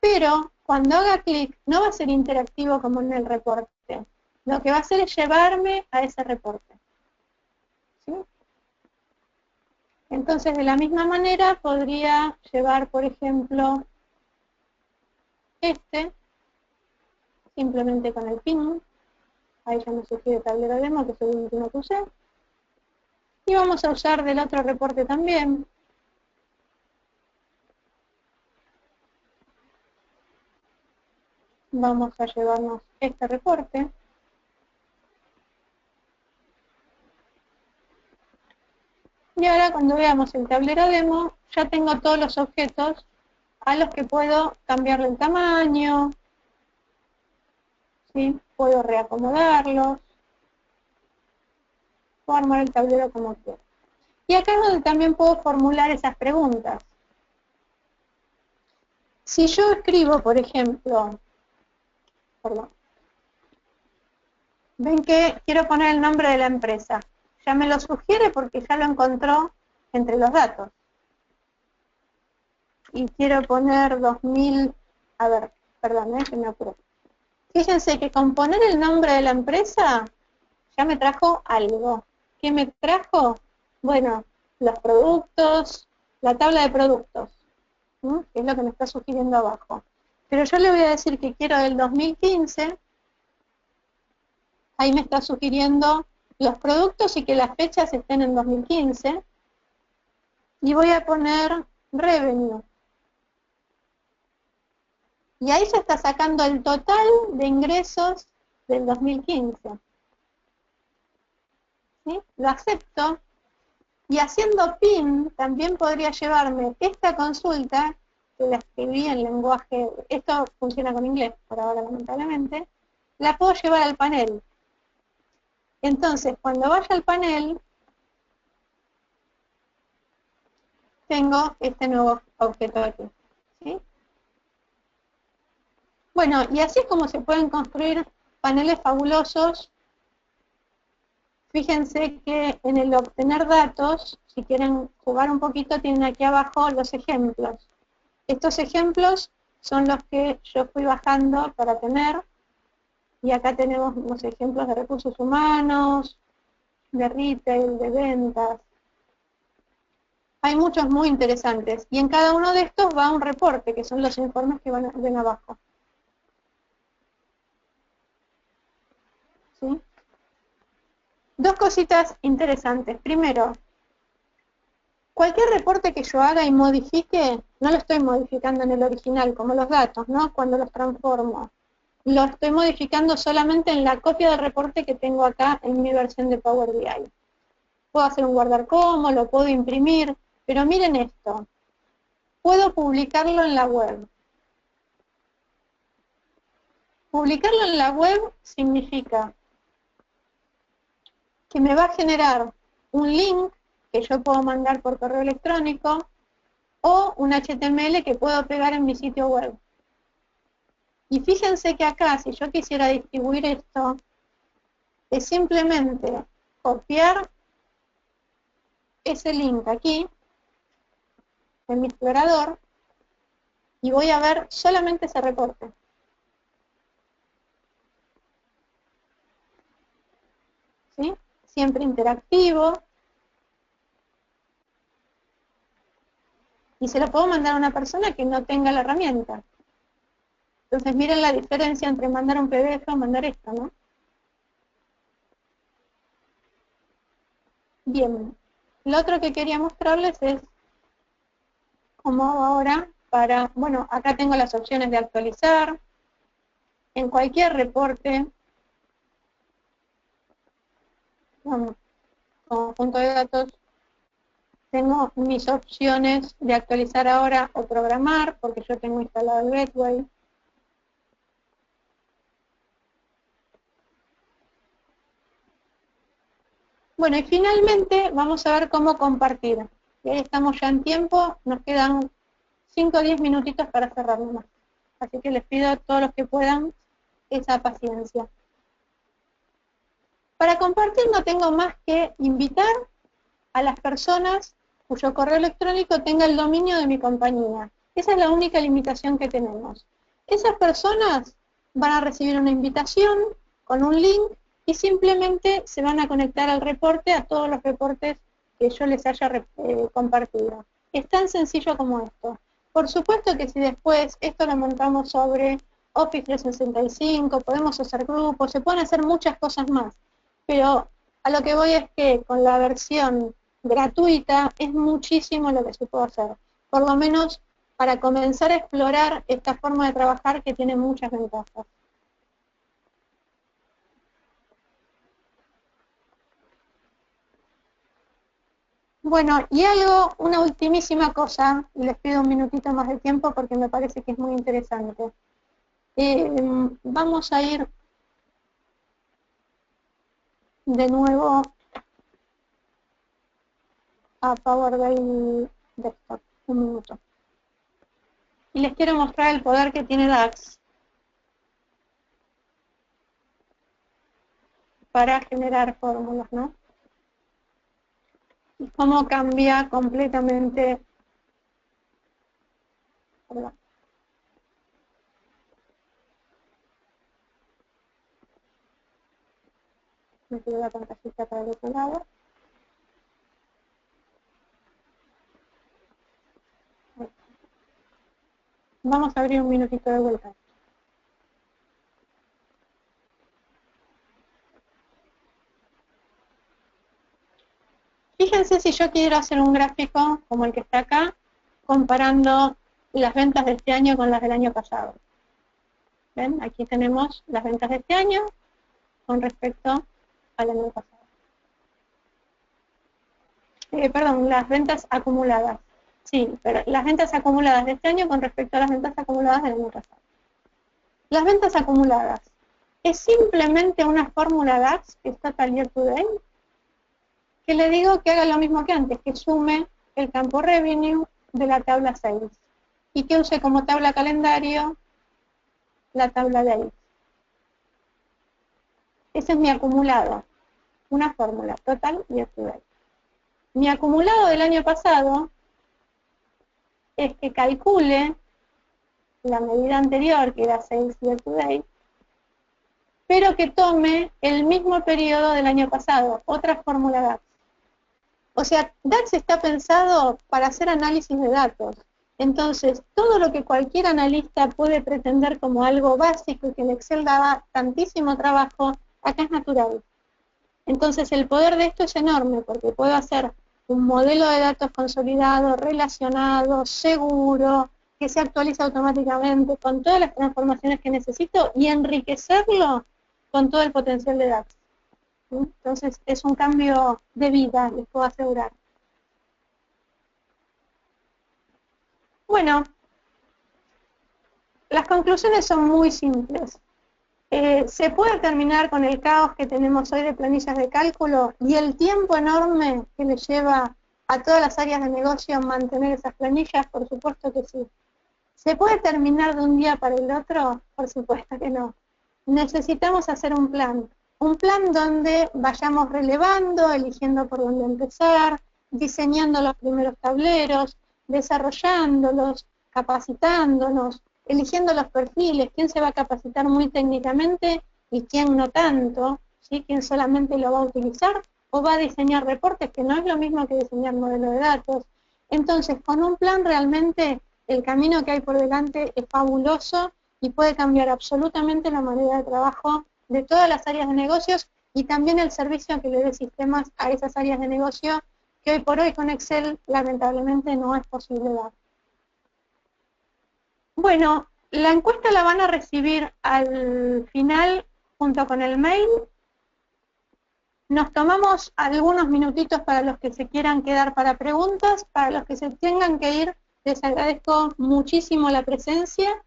pero cuando haga clic no va a ser interactivo como en el reporte. Lo que va a hacer es llevarme a ese reporte. ¿Sí? Entonces, de la misma manera, podría llevar, por ejemplo, este, simplemente con el pin. Ahí ya me sugiere tablero demo, que es el último que usé. Y vamos a usar del otro reporte también. Vamos a llevarnos este reporte. Y ahora cuando veamos el tablero demo, ya tengo todos los objetos a los que puedo cambiarle el tamaño, ¿sí? Puedo reacomodarlos, puedo armar el tablero como quiero. Y acá es donde también puedo formular esas preguntas. Si yo escribo, por ejemplo, ven que quiero poner el nombre de la empresa. Ya me lo sugiere porque ya lo encontró entre los datos. Y quiero poner 2000, a ver, perdón, que me apuro. Fíjense que con poner el nombre de la empresa ya me trajo algo. ¿Qué me trajo? Bueno, los productos, la tabla de productos, ¿sí? Que es lo que me está sugiriendo abajo. Pero yo le voy a decir que quiero del 2015, ahí me está sugiriendo los productos y que las fechas estén en 2015. Y voy a poner revenue. Y ahí ya está sacando el total de ingresos del 2015. ¿Sí? Lo acepto. Y haciendo pin, también podría llevarme esta consulta, que la escribí en lenguaje, esto funciona con inglés por ahora lamentablemente, la puedo llevar al panel. Entonces, cuando vaya al panel, tengo este nuevo objeto aquí. ¿Sí? Bueno, y así es como se pueden construir paneles fabulosos. Fíjense que en el obtener datos, si quieren jugar un poquito, tienen aquí abajo los ejemplos. Estos ejemplos son los que yo fui bajando para tener. Y acá tenemos unos ejemplos de recursos humanos, de retail, de ventas. Hay muchos muy interesantes. Y en cada uno de estos va un reporte, que son los informes que ven abajo. ¿Sí? Dos cositas interesantes. Primero, cualquier reporte que yo haga y modifique, no lo estoy modificando en el original, como los datos, ¿no? Cuando los transformo. Lo estoy modificando solamente en la copia del reporte que tengo acá en mi versión de Power BI. Puedo hacer un guardar como, lo puedo imprimir, pero miren esto. Puedo publicarlo en la web. Publicarlo en la web significa que me va a generar un link que yo puedo mandar por correo electrónico o un HTML que puedo pegar en mi sitio web. Y fíjense que acá, si yo quisiera distribuir esto, es simplemente copiar ese link aquí en mi explorador y voy a ver solamente ese reporte. ¿Sí? Siempre interactivo. Y se lo puedo mandar a una persona que no tenga la herramienta. Entonces miren la diferencia entre mandar un PDF o mandar esto, ¿no? Bien, lo otro que quería mostrarles es cómo hago ahora para, bueno, acá tengo las opciones de actualizar. En cualquier reporte, conjunto de datos, tengo mis opciones de actualizar ahora o programar, porque yo tengo instalado el Gateway. Bueno, y finalmente vamos a ver cómo compartir. Y ahí estamos ya en tiempo, nos quedan 5 o 10 minutitos para cerrar nomás. Así que les pido a todos los que puedan esa paciencia. Para compartir no tengo más que invitar a las personas cuyo correo electrónico tenga el dominio de mi compañía. Esa es la única limitación que tenemos. Esas personas van a recibir una invitación con un link y simplemente se van a conectar al reporte, a todos los reportes que yo les haya compartido. Es tan sencillo como esto. Por supuesto que si después esto lo montamos sobre Office 365, podemos hacer grupos, se pueden hacer muchas cosas más, pero a lo que voy es que con la versión gratuita es muchísimo lo que se puede hacer, por lo menos para comenzar a explorar esta forma de trabajar que tiene muchas ventajas. Bueno, y una ultimísima cosa, y les pido un minutito más de tiempo porque me parece que es muy interesante. Vamos a ir de nuevo a Power BI Desktop, un minuto. Y les quiero mostrar el poder que tiene DAX para generar fórmulas, ¿no? Y cómo cambia completamente. Perdón. Me quedó la pantallita para el otro lado. Vamos a abrir un minutito de vuelta. Fíjense si yo quiero hacer un gráfico como el que está acá, comparando las ventas de este año con las del año pasado. ¿Ven? Aquí tenemos las ventas de este año con respecto al año pasado. Perdón, las ventas acumuladas. Sí, pero las ventas acumuladas de este año con respecto a las ventas acumuladas del año pasado. Las ventas acumuladas. ¿Es simplemente una fórmula DAX, que es Total Year to Date? Que le digo que haga lo mismo que antes, que sume el campo Revenue de la tabla 6 y que use como tabla calendario la tabla Days. Ese es mi acumulado, una fórmula, Total Year to Date. Mi acumulado del año pasado es que calcule la medida anterior, que era 6 Year to Date, pero que tome el mismo periodo del año pasado, otra fórmula DAX. O sea, DAX está pensado para hacer análisis de datos. Entonces, todo lo que cualquier analista puede pretender como algo básico y que en Excel daba tantísimo trabajo, acá es natural. Entonces, el poder de esto es enorme, porque puedo hacer un modelo de datos consolidado, relacionado, seguro, que se actualiza automáticamente con todas las transformaciones que necesito y enriquecerlo con todo el potencial de DAX. Entonces, es un cambio de vida, les puedo asegurar. Bueno, las conclusiones son muy simples. Se puede terminar con el caos que tenemos hoy de planillas de cálculo y el tiempo enorme que le lleva a todas las áreas de negocio mantener esas planillas, por supuesto que sí. ¿Se puede terminar de un día para el otro? Por supuesto que no. Necesitamos hacer un plan donde vayamos relevando, eligiendo por dónde empezar, diseñando los primeros tableros, desarrollándolos, capacitándonos, eligiendo los perfiles, quién se va a capacitar muy técnicamente y quién no tanto, ¿sí? Quién solamente lo va a utilizar o va a diseñar reportes, que no es lo mismo que diseñar modelos de datos. Entonces, con un plan realmente el camino que hay por delante es fabuloso y puede cambiar absolutamente la manera de trabajo de todas las áreas de negocios y también el servicio que le dé sistemas a esas áreas de negocio que hoy por hoy con Excel lamentablemente no es posible dar. Bueno, la encuesta la van a recibir al final junto con el mail. Nos tomamos algunos minutitos para los que se quieran quedar para preguntas, para los que se tengan que ir, les agradezco muchísimo la presencia.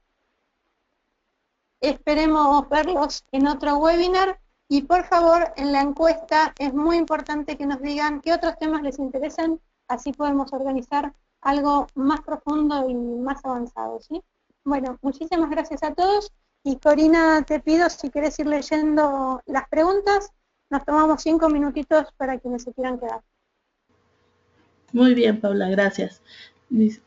Esperemos verlos en otro webinar y por favor en la encuesta es muy importante que nos digan qué otros temas les interesan, así podemos organizar algo más profundo y más avanzado, ¿sí? Bueno, muchísimas gracias a todos y Corina, te pido si querés ir leyendo las preguntas, nos tomamos 5 minutitos para quienes se quieran quedar. Muy bien, Paula, gracias.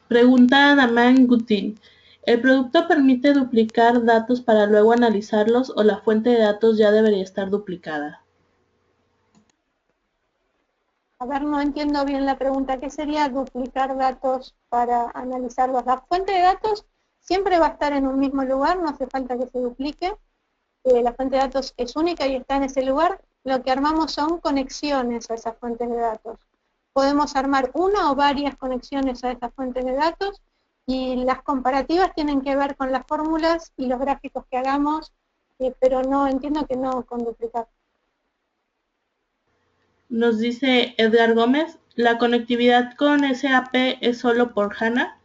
Pregunta Daman Gutin. ¿El producto permite duplicar datos para luego analizarlos o la fuente de datos ya debería estar duplicada? A ver, no entiendo bien la pregunta. ¿Qué sería duplicar datos para analizarlos? La fuente de datos siempre va a estar en un mismo lugar, no hace falta que se duplique. La fuente de datos es única y está en ese lugar. Lo que armamos son conexiones a esas fuentes de datos. Podemos armar una o varias conexiones a esas fuentes de datos y las comparativas tienen que ver con las fórmulas y los gráficos que hagamos, pero no entiendo que no con duplicar. Nos dice Edgar Gómez, ¿la conectividad con SAP es solo por HANA?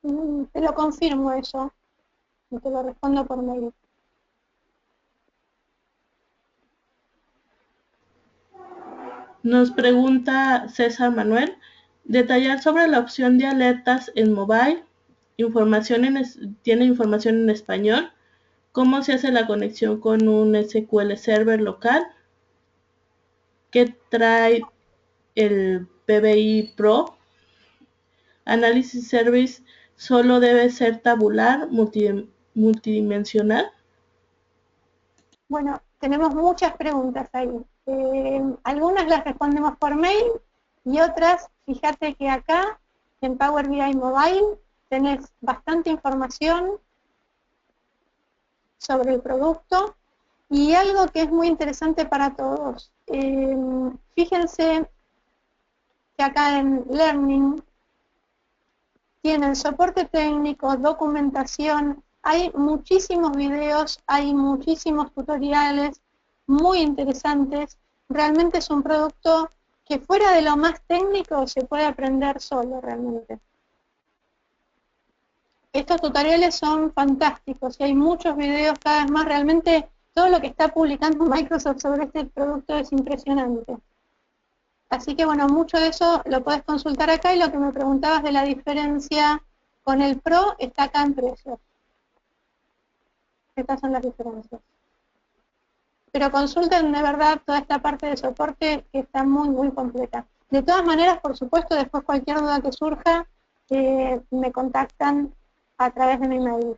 Te lo confirmo eso y te lo respondo por mail. Nos pregunta César Manuel, detallar sobre la opción de alertas en mobile, tiene información en español, cómo se hace la conexión con un SQL Server local, qué trae el PBI Pro, análisis service solo debe ser tabular, multidimensional. Bueno, tenemos muchas preguntas ahí. Algunas las respondemos por mail y otras, fíjate que acá en Power BI Mobile tenés bastante información sobre el producto y algo que es muy interesante para todos. Fíjense que acá en Learning tienen soporte técnico, documentación, hay muchísimos videos, hay muchísimos tutoriales muy interesantes. Realmente es un producto que fuera de lo más técnico se puede aprender solo realmente. Estos tutoriales son fantásticos y hay muchos videos cada vez más. Realmente todo lo que está publicando Microsoft sobre este producto es impresionante. Así que bueno, mucho de eso lo puedes consultar acá y lo que me preguntabas de la diferencia con el Pro está acá en precios. Estas son las diferencias. Pero consulten de verdad toda esta parte de soporte que está muy, muy completa. De todas maneras, por supuesto, después cualquier duda que surja, me contactan a través de mi mail.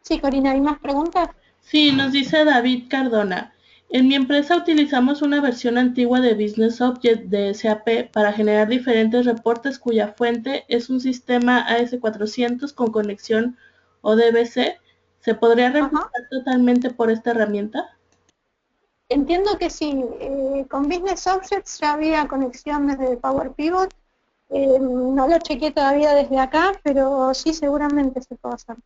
Sí, Corina, ¿hay más preguntas? Sí, nos dice David Cardona. En mi empresa utilizamos una versión antigua de Business Object de SAP para generar diferentes reportes cuya fuente es un sistema AS400 con conexión ODBC. ¿Se podría Ajá. reemplazar totalmente por esta herramienta? Entiendo que sí. Con Business Objects ya había conexiones de Power Pivot. No lo chequeé todavía desde acá, pero sí, seguramente se puede hacer.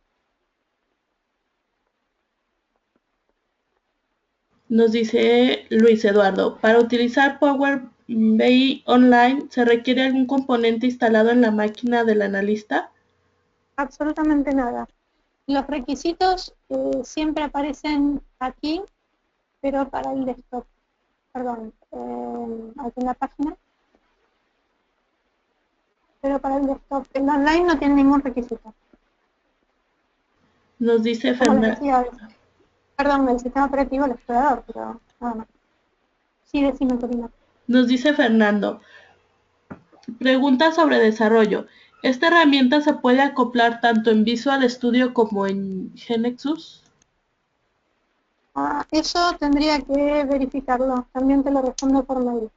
Nos dice Luis Eduardo, para utilizar Power BI Online, ¿se requiere algún componente instalado en la máquina del analista? Absolutamente nada. Los requisitos siempre aparecen aquí, pero para el desktop. Perdón, aquí en la página, pero para el desktop. El online no tiene ningún requisito. Nos dice Como les Fernando. decía, perdón, el sistema operativo, el explorador, pero nada más. Sí, decime, Corina. Nos dice Fernando, pregunta sobre desarrollo. ¿Esta herramienta se puede acoplar tanto en Visual Studio como en GeneXus? Eso tendría que verificarlo. También te lo respondo por mail.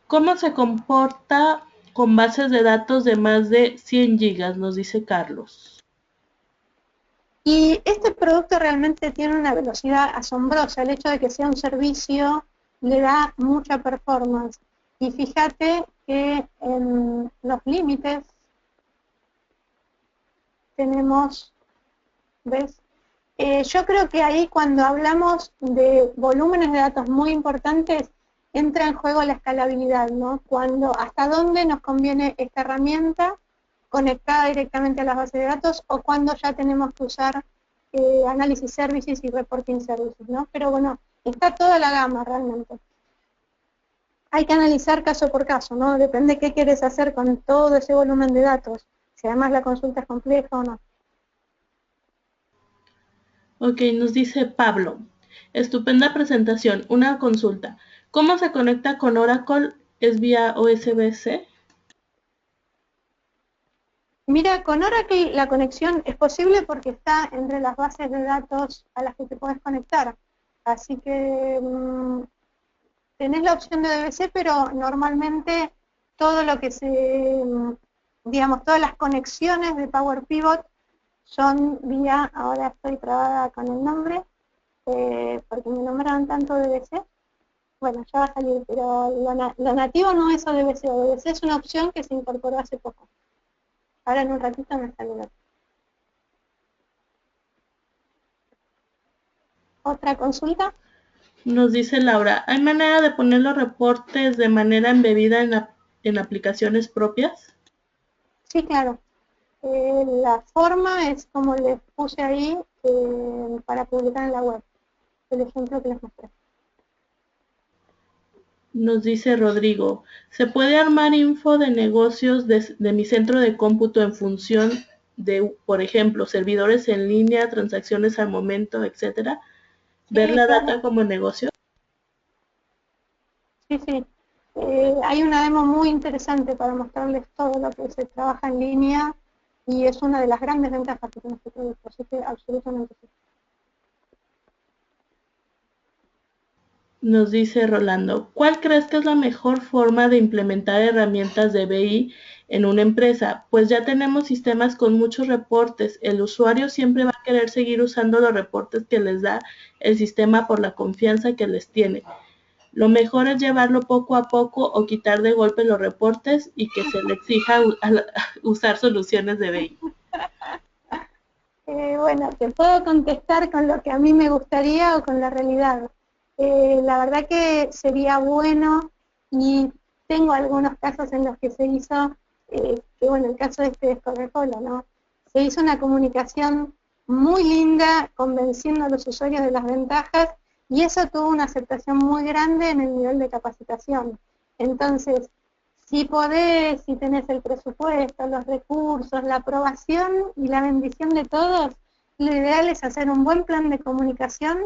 ¿Cómo se comporta con bases de datos de más de 100 gigas? Nos dice Carlos. Y este producto realmente tiene una velocidad asombrosa. El hecho de que sea un servicio le da mucha performance. Y fíjate que en los límites tenemos, ¿ves? Yo creo que ahí cuando hablamos de volúmenes de datos muy importantes, entra en juego la escalabilidad, ¿no? Cuando, hasta dónde nos conviene esta herramienta conectada directamente a las bases de datos o cuando ya tenemos que usar análisis services y reporting services, ¿no? Pero bueno, está toda la gama realmente. Hay que analizar caso por caso, ¿no? Depende qué quieres hacer con todo ese volumen de datos, si además la consulta es compleja o no. Ok, nos dice Pablo. Estupenda presentación. Una consulta. ¿Cómo se conecta con Oracle? ¿Es vía USB-C? Mira, con Oracle la conexión es posible porque está entre las bases de datos a las que te puedes conectar. Así que tenés la opción de DBC, pero normalmente todo lo que digamos, todas las conexiones de Power Pivot son vía, ahora estoy trabada con el nombre, porque me nombraron tanto DBC. Bueno, ya va a salir, pero lo nativo no es ODBC. ODBC es una opción que se incorporó hace poco. Ahora en un ratito me sale. ¿Otra consulta? Nos dice Laura, ¿hay manera de poner los reportes de manera embebida en aplicaciones propias? Sí, claro. La forma es como les puse ahí para publicar en la web, el ejemplo que les mostré. Nos dice Rodrigo, ¿se puede armar info de negocios de mi centro de cómputo en función de, por ejemplo, servidores en línea, transacciones al momento, etcétera? ¿Ver Sí, la claro. data como negocio? Sí, sí. Hay una demo muy interesante para mostrarles todo lo que se trabaja en línea y es una de las grandes ventajas que tiene este producto, así que absolutamente sí. Nos dice Rolando, ¿cuál crees que es la mejor forma de implementar herramientas de BI en una empresa? Pues ya tenemos sistemas con muchos reportes. El usuario siempre va a querer seguir usando los reportes que les da el sistema por la confianza que les tiene. Lo mejor es llevarlo poco a poco o quitar de golpe los reportes y que se le exija usar soluciones de BI. Bueno, te puedo contestar con lo que a mí me gustaría o con la realidad. La verdad que sería bueno y tengo algunos casos en los que se hizo, que bueno, el caso este de Coca-Cola, ¿no? Se hizo una comunicación muy linda convenciendo a los usuarios de las ventajas y eso tuvo una aceptación muy grande en el nivel de capacitación. Entonces, si podés, si tenés el presupuesto, los recursos, la aprobación y la bendición de todos, lo ideal es hacer un buen plan de comunicación,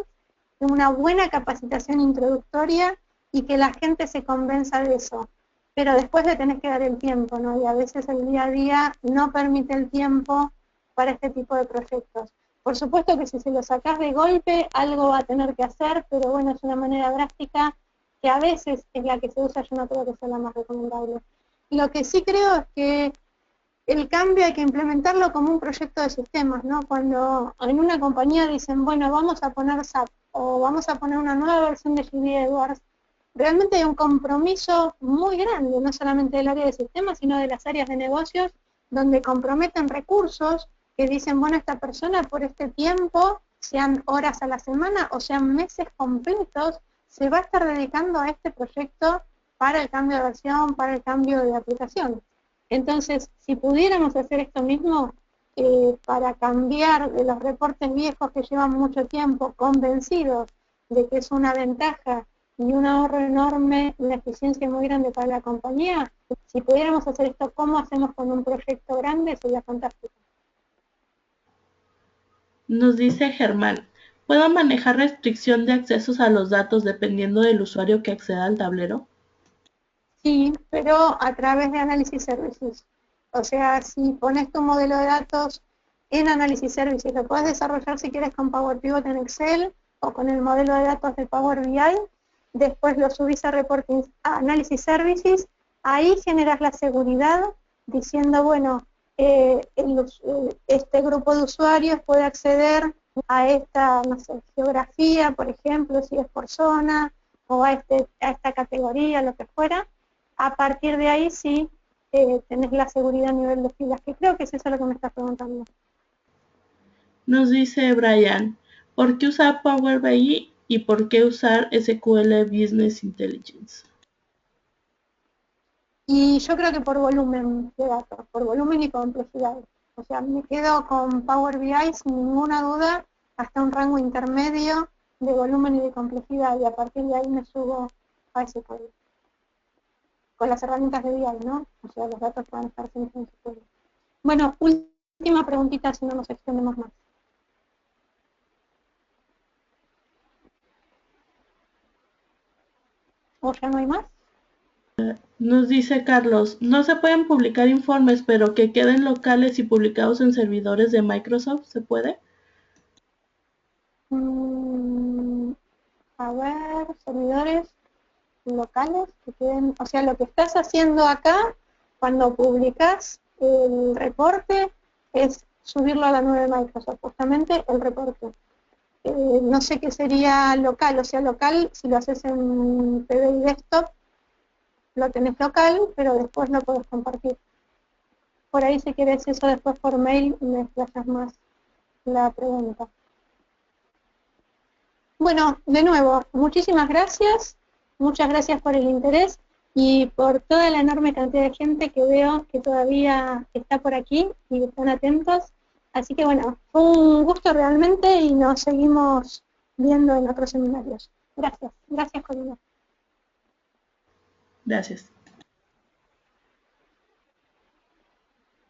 una buena capacitación introductoria y que la gente se convenza de eso. Pero después le tenés que dar el tiempo, ¿no? Y a veces el día a día no permite el tiempo para este tipo de proyectos. Por supuesto que si se lo sacás de golpe, algo va a tener que hacer, pero bueno, es una manera drástica que a veces es la que se usa, yo no creo que sea la más recomendable. Lo que sí creo es que el cambio hay que implementarlo como un proyecto de sistemas, ¿no? Cuando en una compañía dicen, bueno, vamos a poner SAP o vamos a poner una nueva versión de GD Edwards, realmente hay un compromiso muy grande, no solamente del área de sistemas, sino de las áreas de negocios, donde comprometen recursos que dicen, bueno, esta persona por este tiempo, sean horas a la semana o sean meses completos, se va a estar dedicando a este proyecto para el cambio de versión, para el cambio de aplicación. Entonces, si pudiéramos hacer esto mismo, para cambiar de los reportes viejos que llevan mucho tiempo, convencidos de que es una ventaja y un ahorro enorme, una eficiencia muy grande para la compañía, si pudiéramos hacer esto, ¿cómo hacemos con un proyecto grande? Sería fantástico. Nos dice Germán, ¿puedo manejar restricción de accesos a los datos dependiendo del usuario que acceda al tablero? Sí, pero a través de Analysis Services. O sea, si pones tu modelo de datos en Analysis Services, lo puedes desarrollar si quieres con Power Pivot en Excel o con el modelo de datos de Power BI, después lo subís a Reporting a Analysis Services, ahí generas la seguridad diciendo, bueno, este grupo de usuarios puede acceder a esta, no sé, geografía, por ejemplo, si es por zona, o a esta categoría, lo que fuera. A partir de ahí sí tenés la seguridad a nivel de filas, que creo que es eso lo que me estás preguntando. Nos dice Brian, ¿por qué usar Power BI y por qué usar SQL Business Intelligence? Y yo creo que por volumen de datos, por volumen y complejidad. O sea, me quedo con Power BI sin ninguna duda hasta un rango intermedio de volumen y de complejidad, y a partir de ahí me subo a SQL. Con las herramientas de BI, ¿no? O sea, los datos van a estar siempre en SQL. Bueno, última preguntita, si no nos extendemos más. ¿O ya no hay más? Nos dice Carlos, no se pueden publicar informes, pero que queden locales y publicados en servidores de Microsoft, ¿se puede? A ver, servidores locales que queden, o sea, lo que estás haciendo acá, cuando publicas el reporte, es subirlo a la nube de Microsoft, justamente el reporte. No sé qué sería local, o sea, local, si lo haces en PBI Desktop, lo tenés local, pero después lo podés compartir. Por ahí si querés eso después por mail, me explayas más la pregunta. Bueno, de nuevo, muchísimas gracias, muchas gracias por el interés y por toda la enorme cantidad de gente que veo que todavía está por aquí y están atentos. Así que bueno, fue un gusto realmente y nos seguimos viendo en otros seminarios. Gracias, gracias Corina. Gracias.